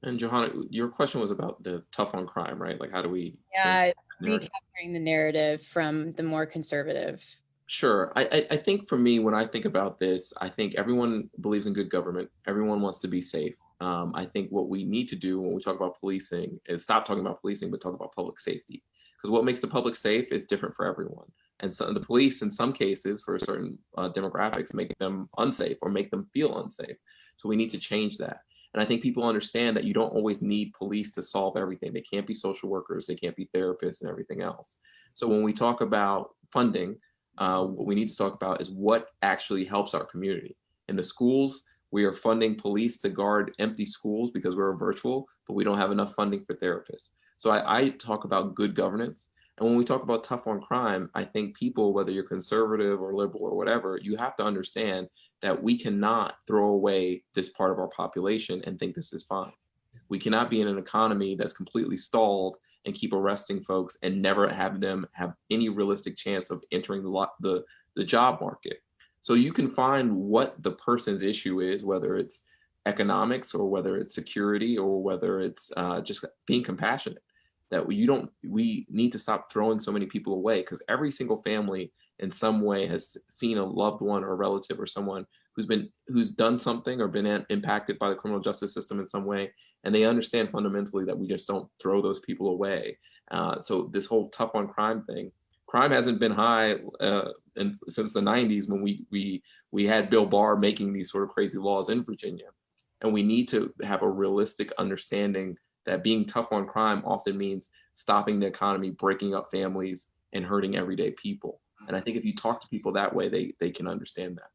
And Johanna, your question was about the tough on crime, right? Like, how do we? Yeah, recapturing the narrative from the more conservative. Sure. I think for me, when I think about this, I think everyone believes in good government. Everyone wants to be safe. I think what we need to do when we talk about policing is stop talking about policing, but talk about public safety. Because what makes the public safe is different for everyone. And so the police, in some cases, for certain demographics, make them unsafe or make them feel unsafe. So we need to change that. And I think people understand that you don't always need police to solve everything. They can't be social workers. They can't be therapists and everything else. So when we talk about funding, what we need to talk about is what actually helps our community. In the schools, we are funding police to guard empty schools because we're virtual, but we don't have enough funding for therapists. So I talk about good governance. And when we talk about tough on crime, I think people, whether you're conservative or liberal or whatever, you have to understand that we cannot throw away this part of our population and think this is fine. We cannot be in an economy that's completely stalled and keep arresting folks and never have them have any realistic chance of entering the job market. So you can find what the person's issue is, whether it's economics or whether it's security or whether it's just being compassionate. That we need to stop throwing so many people away, because every single family in some way has seen a loved one or a relative or someone who's done something or been impacted by the criminal justice system in some way, and they understand fundamentally that we just don't throw those people away. So this whole tough on crime thing, crime hasn't been high since the 90s when we had Bill Barr making these sort of crazy laws in Virginia, and we need to have a realistic understanding that being tough on crime often means stopping the economy, breaking up families, and hurting everyday people. And I think if you talk to people that way, they can understand that.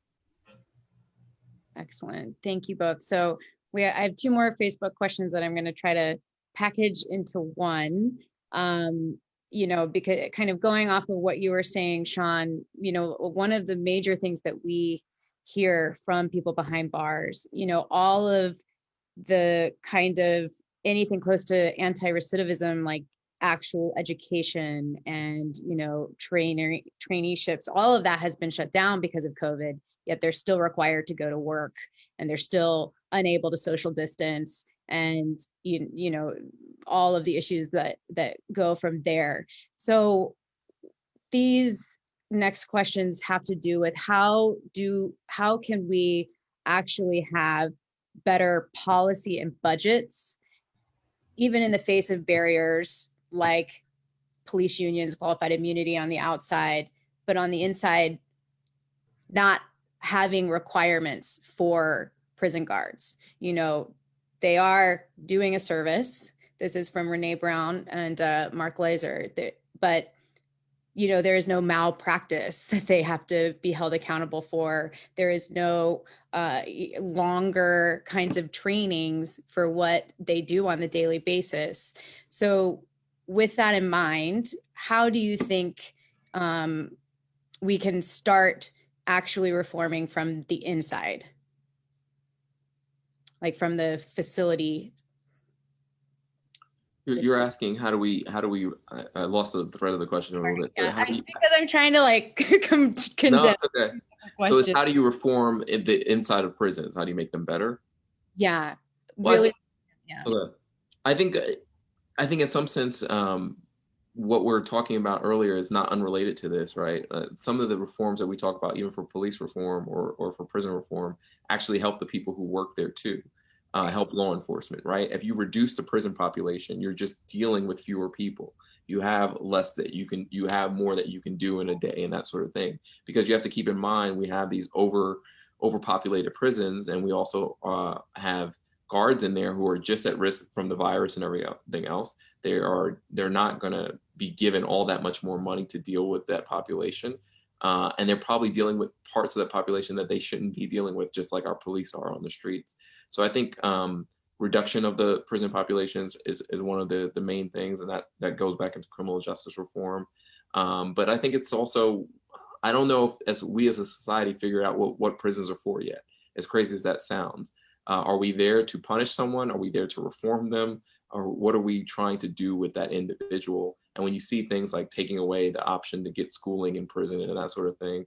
Excellent. Thank you both. So I have two more Facebook questions that I'm going to try to package into one. Because kind of going off of what you were saying, Sean, one of the major things that we hear from people behind bars, all of the kind of anything close to anti-recidivism, like actual education and, traineeships, all of that has been shut down because of COVID, yet they're still required to go to work and they're still unable to social distance and, all of the issues that go from there. So these next questions have to do with how can we actually have better policy and budgets, even in the face of barriers like police unions, qualified immunity on the outside, but on the inside, not having requirements for prison guards. They are doing a service. This is from Renee Brown and Mark Laser, but there is no malpractice that they have to be held accountable for. There is no longer kinds of trainings for what they do on the daily basis. So with that in mind, how do you think we can start actually reforming from the inside? Like from the facility. You're asking how do we I lost the thread of the question a little bit. Yeah, because I'm trying to condense. No, it's okay. So it's how do you reform the inside of prisons? How do you make them better? Yeah, really. Yeah. Okay. I think in some sense, what we're talking about earlier is not unrelated to this, right? Some of the reforms that we talk about, even for police reform or for prison reform, actually help the people who work there too. Help law enforcement, right? If you reduce the prison population, you're just dealing with fewer people. You have less that you have more that you can do in a day and that sort of thing. Because you have to keep in mind, we have these overpopulated prisons, and we also have guards in there who are just at risk from the virus and everything else. They're not going to be given all that much more money to deal with that population. And they're probably dealing with parts of that population that they shouldn't be dealing with, just like our police are on the streets. So I think reduction of the prison populations is one of the main things, and that goes back into criminal justice reform. But I think it's also, I don't know if we as a society figure out what prisons are for yet, as crazy as that sounds. Are we there to punish someone? Are we there to reform them? Or what are we trying to do with that individual? And when you see things like taking away the option to get schooling in prison and that sort of thing,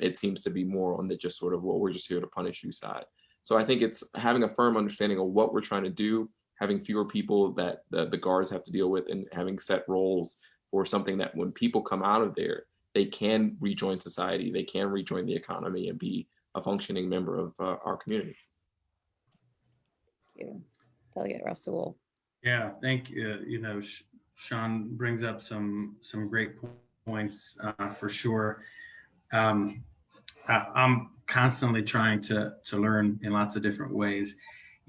it seems to be more on the just sort of, well, we're just here to punish you side. So I think it's having a firm understanding of what we're trying to do, having fewer people that the guards have to deal with, and having set roles for something that when people come out of there, they can rejoin society, they can rejoin the economy and be a functioning member of our community. Thank you. Delegate Russell. Yeah, thank you. Sean brings up some great points for sure. I'm constantly trying to learn in lots of different ways.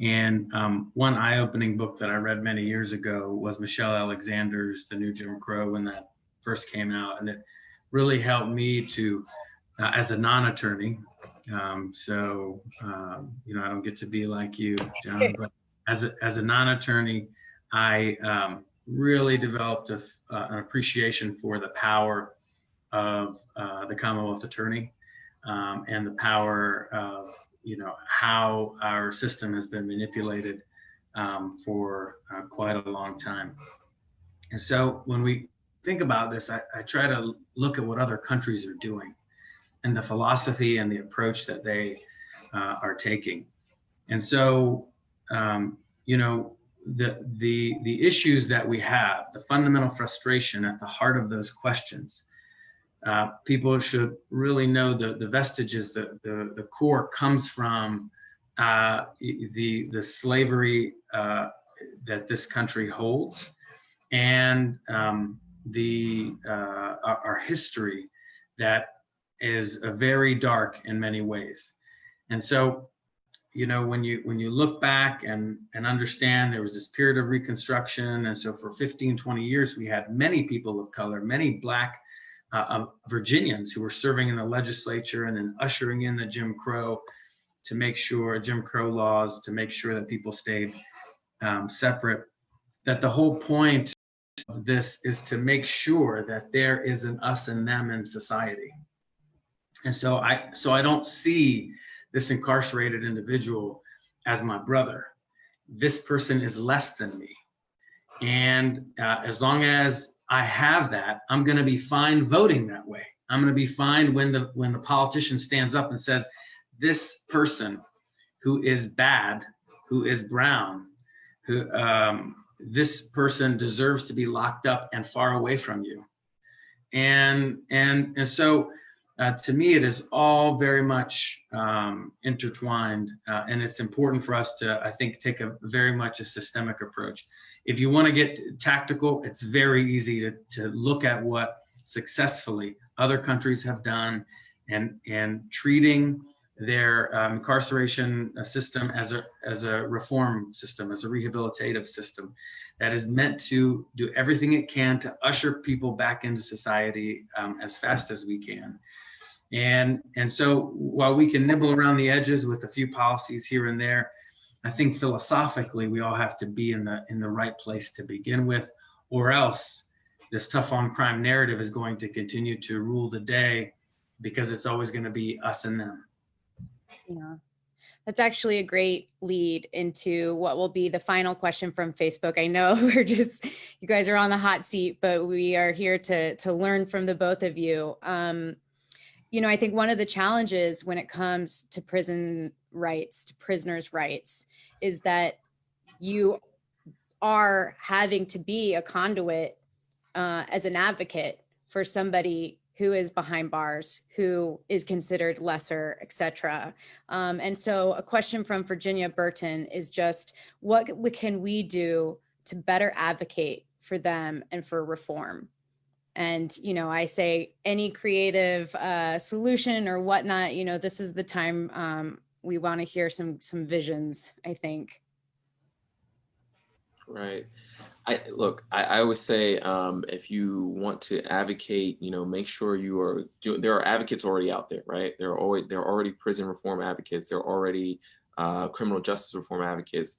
And one eye-opening book that I read many years ago was Michelle Alexander's The New Jim Crow, when that first came out, and it really helped me to, as a non-attorney. You know, I don't get to be like you, John, but as a non-attorney, I really developed an appreciation for the power of the Commonwealth Attorney, and the power of, you know, how our system has been manipulated for quite a long time. And so when we think about this, I try to look at what other countries are doing and the philosophy and the approach that they are taking. And so, you know, the issues that we have, the fundamental frustration at the heart of those questions, people should really know the vestiges, the core comes from the slavery that this country holds, and our history that is very dark in many ways. And so, you know, when you look back and understand there was this period of Reconstruction, and so for 15, 20 years, we had many people of color, many Black Virginians who were serving in the legislature and then ushering in the Jim Crow laws to make sure that people stayed separate. That the whole point of this is to make sure that there is an us and them in society. And so I don't see this incarcerated individual as my brother. This person is less than me. And as long as I have that, I'm going to be fine voting that way. I'm going to be fine when the politician stands up and says, this person who is bad, who is brown, who this person deserves to be locked up and far away from you. And so to me, it is all very much intertwined, and it's important for us to, I think, take very much a systemic approach. If you want to get tactical, it's very easy to look at what successfully other countries have done, and treating their incarceration system as a reform system, as a rehabilitative system that is meant to do everything it can to usher people back into society as fast as we can. And so while we can nibble around the edges with a few policies here and there, I think philosophically we all have to be in the right place to begin with, or else this tough on crime narrative is going to continue to rule the day, because it's always going to be us and them. Yeah, that's actually a great lead into what will be the final question from Facebook. I know you guys are on the hot seat, but we are here to learn from the both of you. You know, I think one of the challenges when it comes to prison rights, to prisoners' rights, is that you are having to be a conduit as an advocate for somebody who is behind bars, who is considered lesser, et cetera. And so a question from Virginia Burton is just, what can we do to better advocate for them and for reform? And, you know, I say any creative solution or whatnot, you know, this is the time we want to hear some visions, I think. Right. I always say, if you want to advocate, you know, make sure you are there are advocates already out there, right? There are already prison reform advocates. There are already criminal justice reform advocates.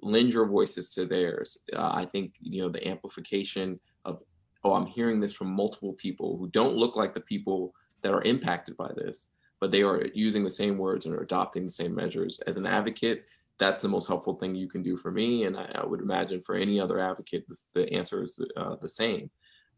Lend your voices to theirs. I think, you know, the amplification of, oh, I'm hearing this from multiple people who don't look like the people that are impacted by this, but they are using the same words and are adopting the same measures. As an advocate, that's the most helpful thing you can do for me. And I would imagine for any other advocate, the answer is the same.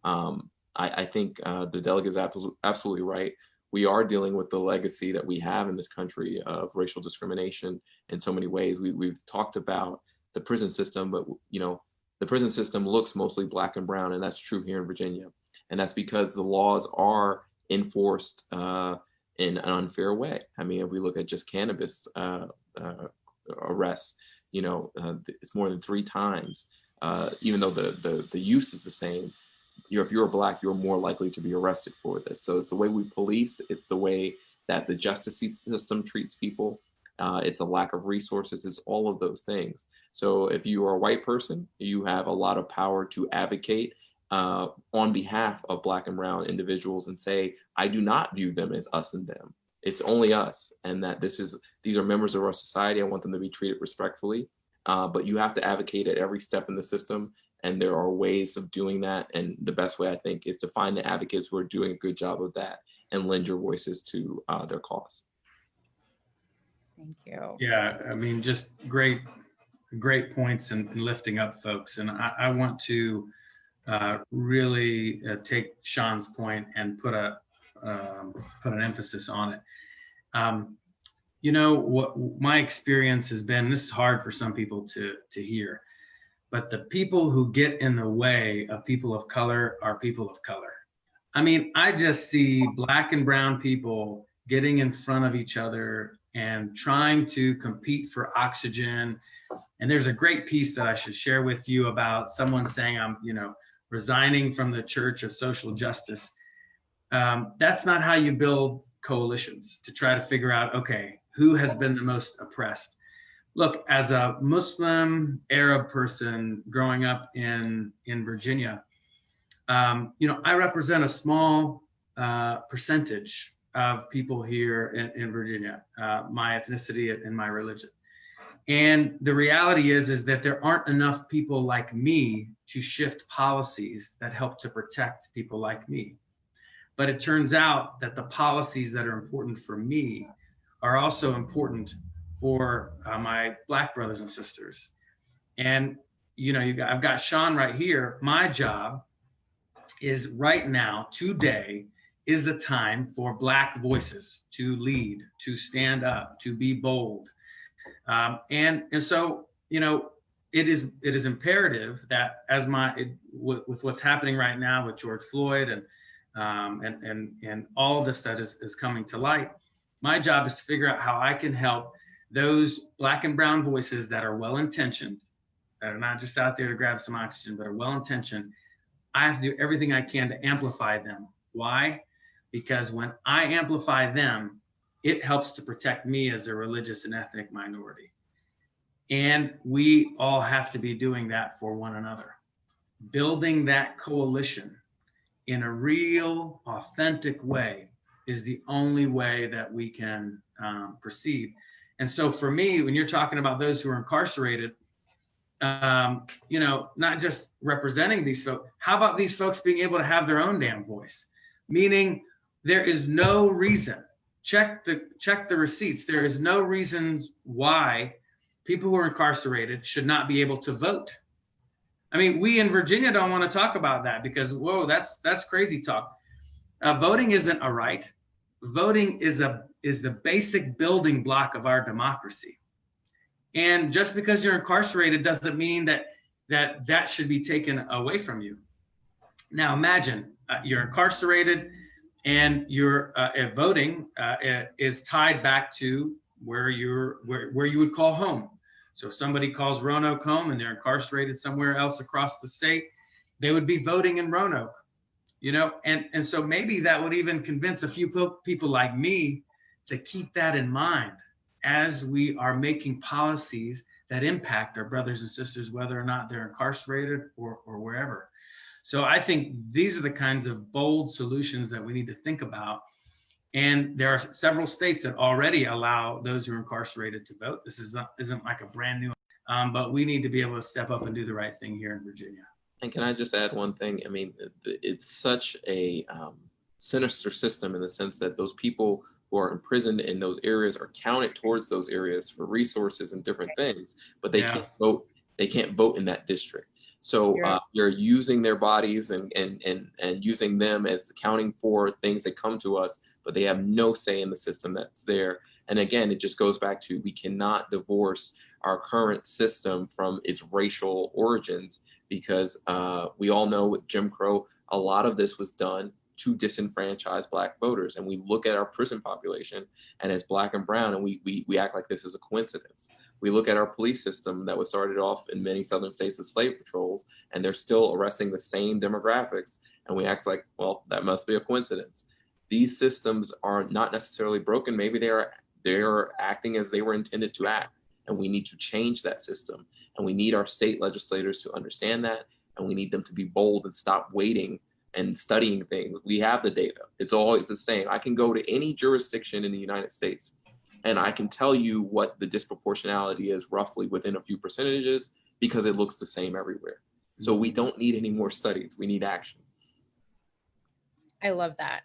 I think the delegate is absolutely right. We are dealing with the legacy that we have in this country of racial discrimination in so many ways. We've talked about the prison system, but, you know, the prison system looks mostly Black and brown, and that's true here in Virginia. And that's because the laws are enforced in an unfair way. I mean, if we look at just cannabis arrests, you know, it's more than 3 times, even though the use is the same. If you're Black, you're more likely to be arrested for this. So it's the way we police, it's the way that the justice system treats people. It's a lack of resources, it's all of those things. So if you are a white person, you have a lot of power to advocate on behalf of Black and brown individuals and say, I do not view them as us and them. It's only us, and that these are members of our society. I want them to be treated respectfully, but you have to advocate at every step in the system, and there are ways of doing that. And the best way, I think, is to find the advocates who are doing a good job of that and lend your voices to their cause. Thank you. Yeah, I mean, just great points and lifting up folks. And I want to really take Sean's point and put an emphasis on it. You know, what my experience has been, this is hard for some people to hear, but the people who get in the way of people of color are people of color. I mean, I just see Black and brown people getting in front of each other and trying to compete for oxygen. And there's a great piece that I should share with you about someone saying, I'm, resigning from the Church of Social Justice. That's not how you build coalitions, to try to figure out, okay, who has been the most oppressed? Look, as a Muslim Arab person growing up in Virginia, I represent a small percentage of people here in Virginia, my ethnicity and my religion. And the reality is that there aren't enough people like me to shift policies that help to protect people like me. But it turns out that the policies that are important for me are also important for my Black brothers and sisters. And, I've got Sean right here. My job is right now, today, is the time for Black voices to lead, to stand up, to be bold. And so, it is imperative that with what's happening right now with George Floyd and all this that is coming to light, my job is to figure out how I can help those Black and brown voices that are well-intentioned, that are not just out there to grab some oxygen, but are well-intentioned. I have to do everything I can to amplify them. Why? Because when I amplify them, it helps to protect me as a religious and ethnic minority. And we all have to be doing that for one another. Building that coalition in a real, authentic way is the only way that we can proceed. And so for me, when you're talking about those who are incarcerated, not just representing these folks, how about these folks being able to have their own damn voice? Meaning there is no reason, check the receipts, there is no reason why people who are incarcerated should not be able to vote. I mean, we in Virginia don't want to talk about that because, whoa, that's crazy talk. Voting isn't a right. Voting is the basic building block of our democracy. And just because you're incarcerated doesn't mean that should be taken away from you. Now imagine you're incarcerated and your voting is tied back to where you would call home. So if somebody calls Roanoke home and they're incarcerated somewhere else across the state, they would be voting in Roanoke, and so maybe that would even convince a few people like me to keep that in mind as we are making policies that impact our brothers and sisters, whether or not they're incarcerated or wherever. So I think these are the kinds of bold solutions that we need to think about. And there are several states that already allow those who are incarcerated to vote. This isn't like a brand new, but we need to be able to step up and do the right thing here in Virginia. And can I just add one thing? I mean, it's such a sinister system in the sense that those people who are imprisoned in those areas are counted towards those areas for resources and different things, but they can't vote. They can't vote in that district. So you're using their bodies and using them as accounting for things that come to us, but they have no say in the system that's there. And again, it just goes back to, we cannot divorce our current system from its racial origins, because we all know with Jim Crow, a lot of this was done to disenfranchise Black voters. And we look at our prison population and as Black and brown, and we act like this is a coincidence. We look at our police system that was started off in many southern states as slave patrols, and they're still arresting the same demographics. And we act like, well, that must be a coincidence. These systems are not necessarily broken. Maybe they're acting as they were intended to act. And we need to change that system. And we need our state legislators to understand that and we need them to be bold and stop waiting and studying things. We have the data. It's always the same. I can go to any jurisdiction in the United States and I can tell you what the disproportionality is roughly within a few percentages because it looks the same everywhere. So we don't need any more studies. We need action. I love that.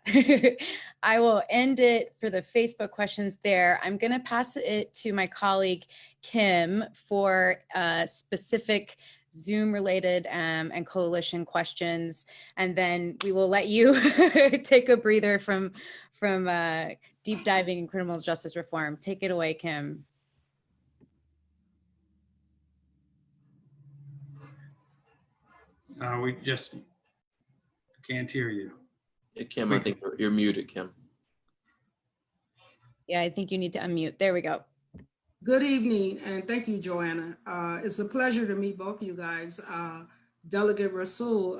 I will end it for the Facebook questions there. I'm going to pass it to my colleague, Kim, for specific Zoom related and coalition questions. And then we will let you take a breather from deep diving in criminal justice reform. Take it away, Kim. We just can't hear you. Kim, I think you're muted, Kim. Yeah, I think you need to unmute. There we go. Good evening, and thank you, Joanna. It's a pleasure to meet both of you guys. Delegate Rasul,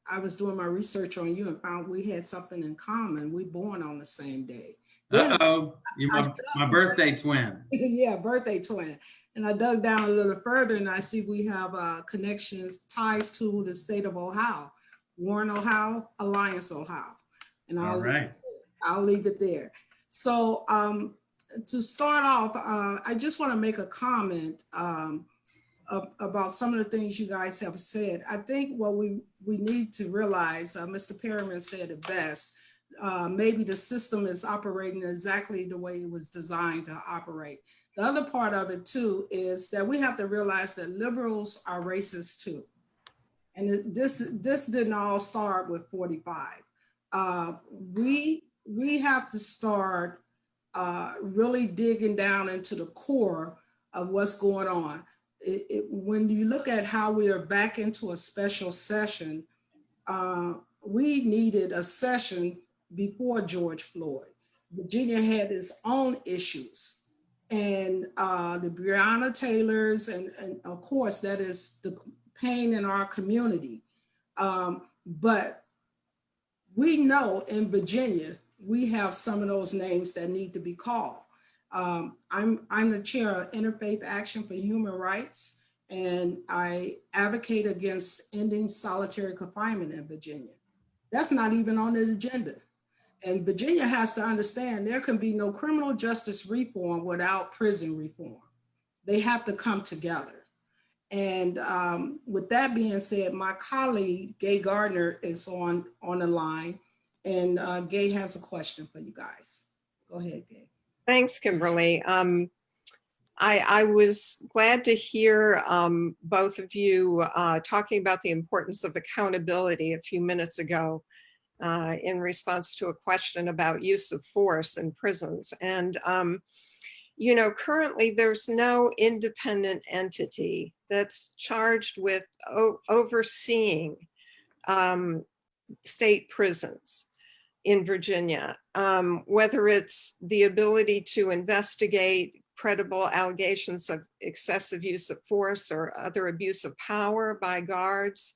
I was doing my research on you and found we had something in common. We born on the same day. Uh-oh, you're my birthday twin. Yeah, birthday twin. And I dug down a little further and I see we have connections, ties to the state of Ohio. Warren, Ohio, Alliance, Ohio. And I'll leave it there. So to start off, I just want to make a comment about some of the things you guys have said. I think what we need to realize, Mr. Perryman said it best, maybe the system is operating exactly the way it was designed to operate. The other part of it too is that we have to realize that liberals are racist too. And this didn't all start with 45. We have to start really digging down into the core of what's going on. When you look at how we are back into a special session, we needed a session before George Floyd. Virginia had its own issues. And the Breonna Taylors, and of course, that is the pain in our community. But we know in Virginia, we have some of those names that need to be called. I'm the chair of Interfaith Action for Human Rights, and I advocate against ending solitary confinement in Virginia. That's not even on the agenda. And Virginia has to understand there can be no criminal justice reform without prison reform. They have to come together. And with that being said, my colleague, Gay Gardner, is on the line. And Gay has a question for you guys. Go ahead, Gay. Thanks, Kimberly. I was glad to hear both of you talking about the importance of accountability a few minutes ago in response to a question about use of force in prisons. And, you know, currently there's no independent entity that's charged with overseeing state prisons in Virginia, whether it's the ability to investigate credible allegations of excessive use of force or other abuse of power by guards,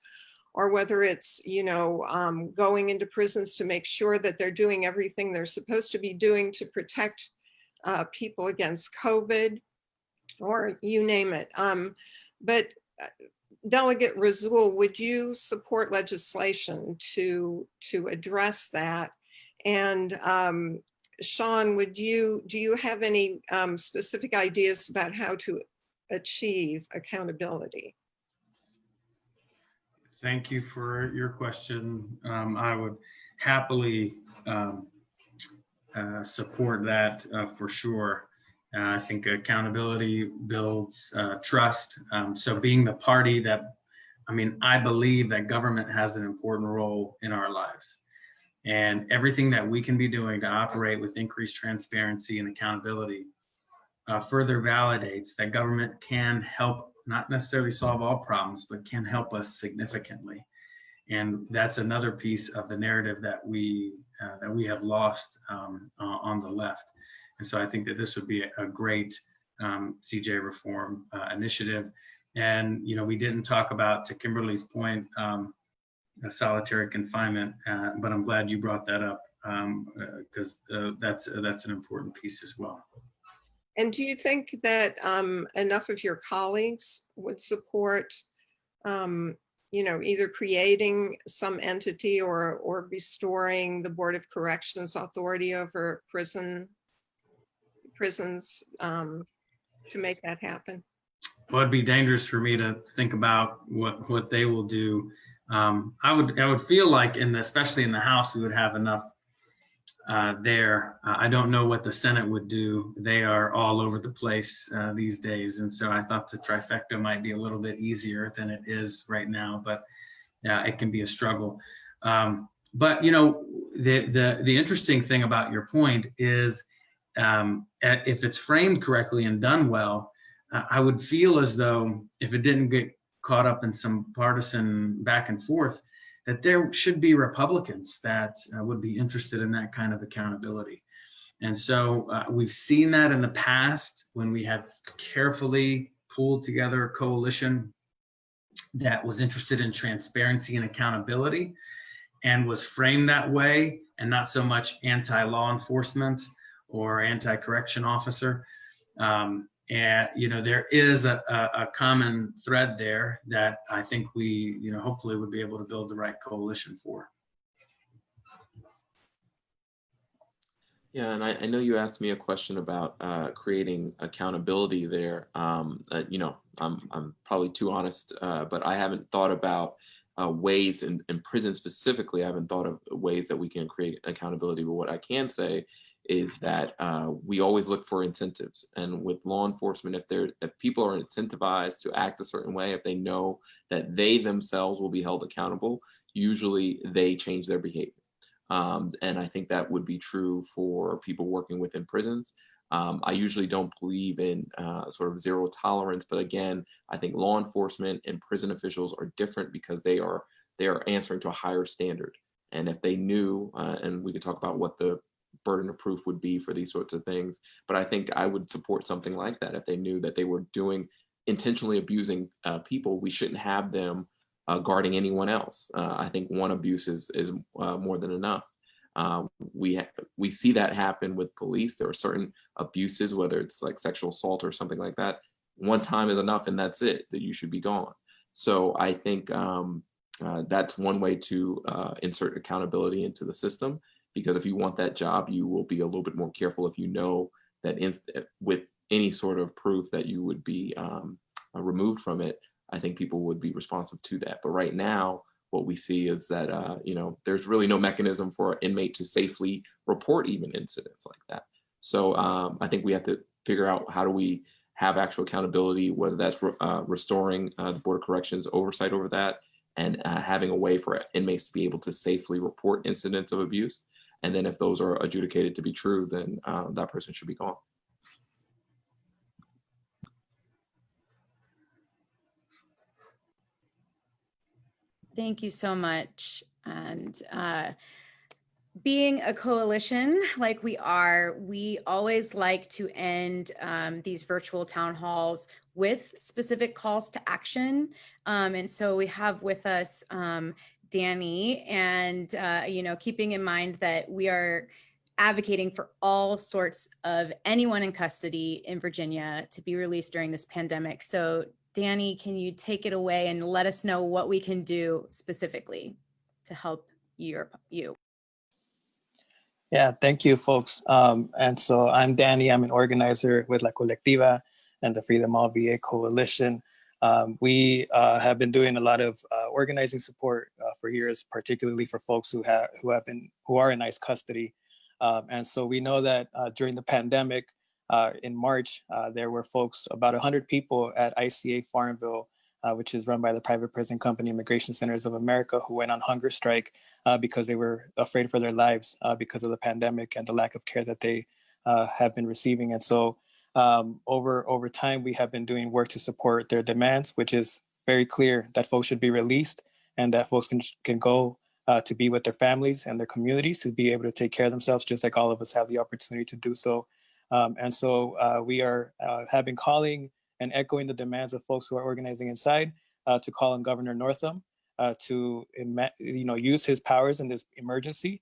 or whether it's, you know, going into prisons to make sure that they're doing everything they're supposed to be doing to protect people against COVID, or you name it. But Delegate Rasul, would you support legislation to address that? And Sean, do you have any specific ideas about how to achieve accountability? Thank you for your question. I would happily support that for sure. I think accountability builds trust. So being the party that, I believe that government has an important role in our lives. And everything that we can be doing to operate with increased transparency and accountability further validates that government can help, not necessarily solve all problems, but can help us significantly. And that's another piece of the narrative that we have lost on the left. And so I think that this would be a great CJ reform initiative. And, you know, we didn't talk about, to Kimberly's point, solitary confinement, but I'm glad you brought that up because that's an important piece as well. And do you think that enough of your colleagues would support, you either creating some entity or restoring the Board of Corrections authority over prisons to make that happen. Well, it'd be dangerous for me to think about what they will do. I would feel like, especially in the House, we would have enough there. I don't know what the Senate would do. They are all over the place these days, and so I thought the trifecta might be a little bit easier than it is right now. But yeah, it can be a struggle. But the interesting thing about your point is, if it's framed correctly and done well, I would feel as though if it didn't get caught up in some partisan back and forth, that there should be Republicans that would be interested in that kind of accountability. And so we've seen that in the past when we had carefully pulled together a coalition that was interested in transparency and accountability and was framed that way, and not so much anti-law enforcement or anti-correction officer. And there is a common thread there that I think we, hopefully would be able to build the right coalition for. Yeah, and I know you asked me a question about creating accountability there. I'm probably too honest, but I haven't thought about ways in prison specifically. I haven't thought of ways that we can create accountability. But what I can say is that we always look for incentives. And with law enforcement, if people are incentivized to act a certain way, if they know that they themselves will be held accountable, usually they change their behavior. And I think that would be true for people working within prisons. I usually don't believe in sort of zero tolerance, but again, I think law enforcement and prison officials are different because they are answering to a higher standard. And if they knew, and we could talk about what the burden of proof would be for these sorts of things, but I think I would support something like that. If they knew that they were intentionally abusing people, we shouldn't have them guarding anyone else. I think one abuse is more than enough. We see that happen with police. There are certain abuses, whether it's like sexual assault or something like that. One time is enough, and that's it, that you should be gone. So I think that's one way to insert accountability into the system, because if you want that job, you will be a little bit more careful if you know that with any sort of proof that you would be removed from it. I think people would be responsive to that. But right now, what we see is that there's really no mechanism for an inmate to safely report even incidents like that. So I think we have to figure out, how do we have actual accountability, whether that's restoring the Board of Corrections oversight over that, and having a way for inmates to be able to safely report incidents of abuse. And then if those are adjudicated to be true, then that person should be gone. Thank you so much. And being a coalition like we are, we always like to end these virtual town halls with specific calls to action. And so we have with us Danny, and keeping in mind that we are advocating for all sorts of anyone in custody in Virginia to be released during this pandemic. So Danny, can you take it away and let us know what we can do specifically to help you? Yeah, thank you, folks. And so I'm Danny. I'm an organizer with La Colectiva and the Free the Mall VA Coalition. We have been doing a lot of organizing support for years, particularly for folks who are in ICE custody. And so we know that during the pandemic, in March, there were folks, about 100 people at ICA Farmville, which is run by the private prison company Immigration Centers of America, who went on hunger strike because they were afraid for their lives because of the pandemic and the lack of care that they have been receiving. And so over time, we have been doing work to support their demands, which is very clear that folks should be released and that folks can go to be with their families and their communities, to be able to take care of themselves, just like all of us have the opportunity to do so. And so we have been calling and echoing the demands of folks who are organizing inside to call on Governor Northam to use his powers in this emergency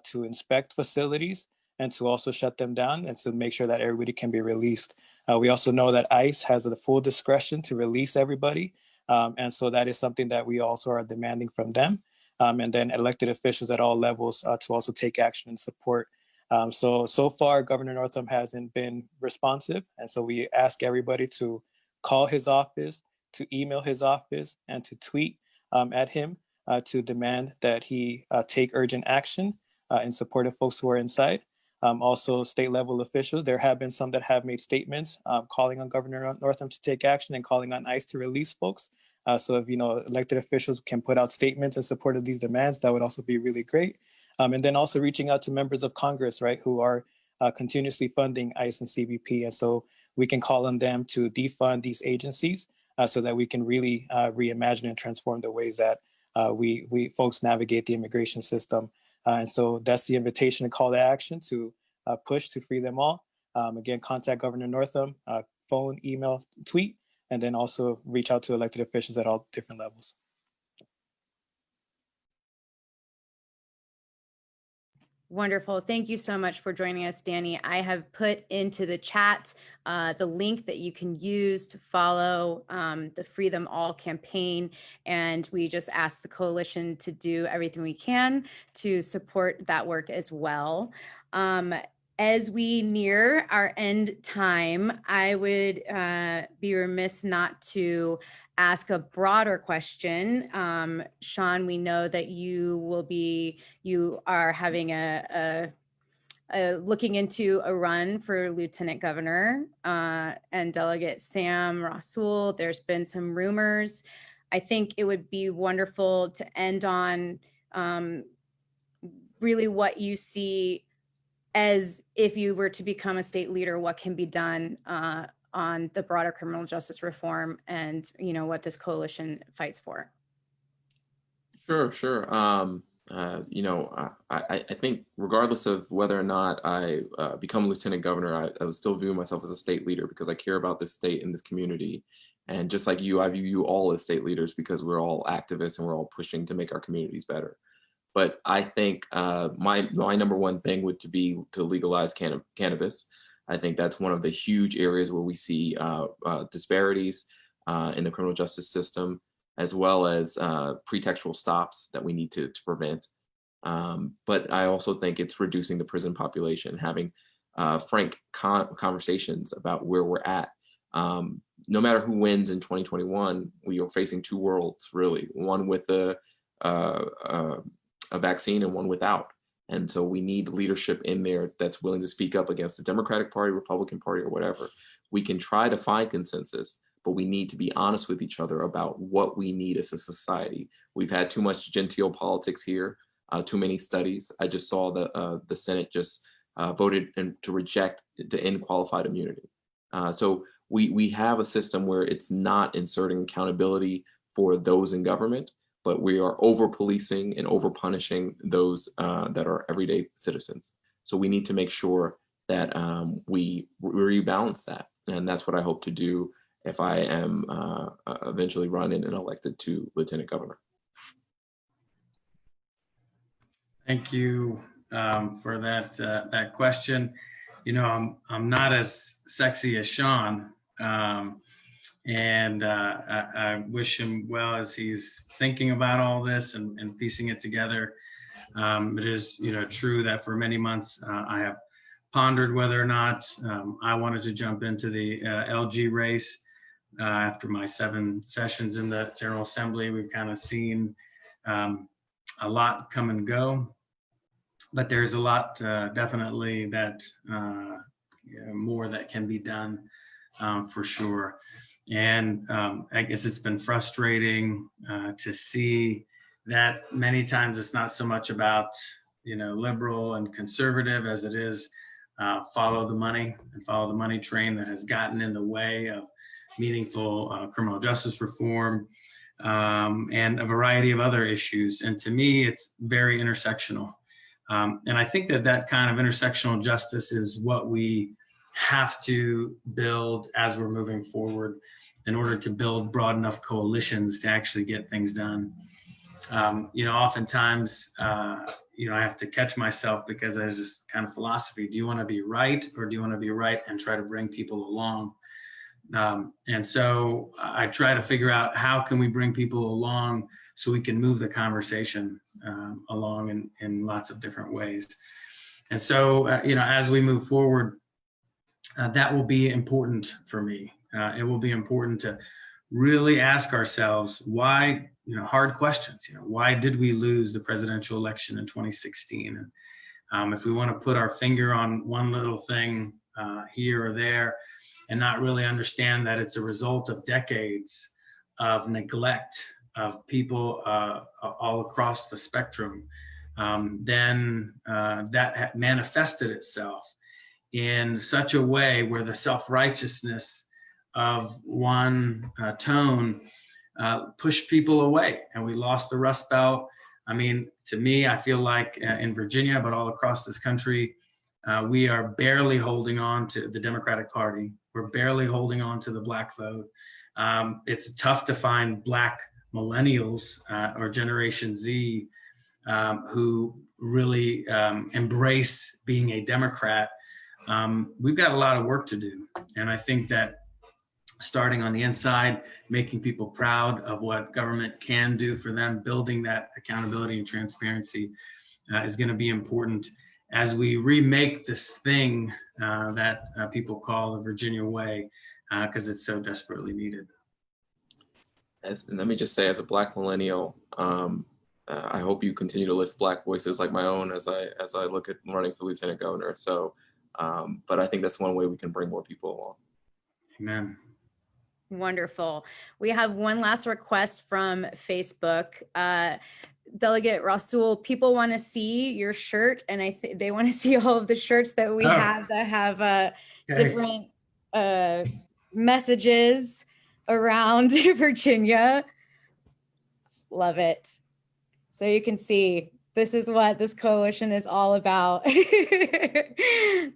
to inspect facilities and to also shut them down and to make sure that everybody can be released. We also know that ICE has the full discretion to release everybody And so that is something that we also are demanding from them. And then elected officials at all levels to also take action and support. So far, Governor Northam hasn't been responsive. And so we ask everybody to call his office, to email his office, and to tweet at him to demand that he take urgent action in support of folks who are inside. Also, state level officials, there have been some that have made statements calling on Governor Northam to take action and calling on ICE to release folks. So if, elected officials can put out statements in support of these demands, that would also be really great. And then also reaching out to members of Congress, right, who are continuously funding ICE and CBP. And so we can call on them to defund these agencies so that we can really reimagine and transform the ways that we folks navigate the immigration system. And so that's the invitation and call to action to push to free them all. Again, contact Governor Northam, phone, email, tweet, and then also reach out to elected officials at all different levels. Wonderful. Thank you so much for joining us, Danny. I have put into the chat the link that you can use to follow the Free Them All campaign. And we just ask the coalition to do everything we can to support that work as well. As we near our end time, I would be remiss not to ask a broader question. Sean, we know that you are having looking into a run for Lieutenant Governor, and Delegate Sam Rasool. There's been some rumors. I think it would be wonderful to end on really what you see as if you were to become a state leader, what can be done on the broader criminal justice reform and, what this coalition fights for. Sure. I think regardless of whether or not I become lieutenant governor, I would still view myself as a state leader because I care about this state and this community. And just like you, I view you all as state leaders because we're all activists and we're all pushing to make our communities better. But I think my number one thing would be to legalize cannabis. I think that's one of the huge areas where we see disparities in the criminal justice system, as well as pretextual stops that we need to prevent. But I also think it's reducing the prison population, having frank conversations about where we're at. No matter who wins in 2021, we are facing two worlds, really, one with a vaccine and one without. And so we need leadership in there that's willing to speak up against the Democratic Party, Republican Party, or whatever. We can try to find consensus, but we need to be honest with each other about what we need as a society. We've had too much genteel politics here, too many studies. I just saw the Senate just voted to reject, to end qualified immunity. So we have a system where it's not inserting accountability for those in government, but we are over-policing and over-punishing those that are everyday citizens. So we need to make sure that we rebalance that. And that's what I hope to do if I am eventually running and elected to lieutenant governor. Thank you for that question. I'm not as sexy as Sean, and I wish him well as he's thinking about all this and piecing it together. It is, true that for many months I have pondered whether or not I wanted to jump into the LG race. After my 7 sessions in the General Assembly, we've kind of seen a lot come and go, but there's a lot definitely that more that can be done for sure. And I guess it's been frustrating to see that many times it's not so much about, liberal and conservative as it is follow the money train that has gotten in the way of meaningful criminal justice reform and a variety of other issues. And to me, it's very intersectional. And I think that kind of intersectional justice is what we have to build as we're moving forward in order to build broad enough coalitions to actually get things done. Oftentimes, I have to catch myself because there's this kind of philosophy. Do you want to be right, or do you want to be right and try to bring people along? And so I try to figure out how can we bring people along so we can move the conversation along in lots of different ways. And so, you know, as we move forward, that will be important for me. It will be important to really ask ourselves why, you know, hard questions. You know, why did we lose the presidential election in 2016? And if we want to put our finger on one little thing here or there, and not really understand that it's a result of decades of neglect of people all across the spectrum, then that manifested itself in such a way where the self-righteousness of one tone pushed people away, and we lost the Rust Belt. I mean, to me, I feel like in Virginia, but all across this country, we are barely holding on to the Democratic Party. We're barely holding on to the Black vote. It's tough to find Black millennials or Generation Z who really embrace being a Democrat. We've got a lot of work to do. And I think that starting on the inside, making people proud of what government can do for them, building that accountability and transparency is going to be important as we remake this thing that people call the Virginia way, because it's so desperately needed. And let me just say, as a Black millennial, I hope you continue to lift Black voices like my own as I look at running for lieutenant governor. So, but I think that's one way we can bring more people along. Amen. Wonderful. We have one last request from Facebook. Delegate Rasul, people want to see your shirt, and I think they want to see all of the shirts that we have that have different messages around Virginia. Love it. So you can see this is what this coalition is all about.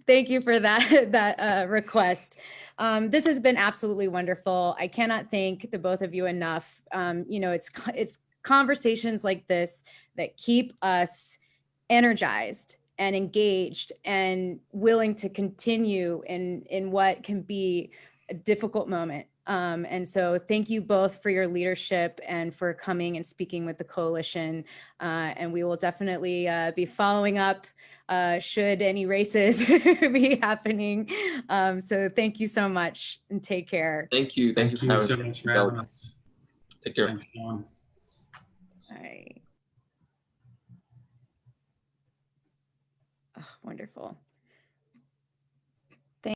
Thank you for that request. This has been absolutely wonderful. I cannot thank the both of you enough. You know, it's conversations like this that keep us energized and engaged and willing to continue in what can be a difficult moment. And so thank you both for your leadership and for coming and speaking with the coalition. And we will definitely be following up should any races be happening. So thank you so much and take care. Thank you. Thank you so much for having us. Take care. Thanks, Dawn. All right. Oh, wonderful.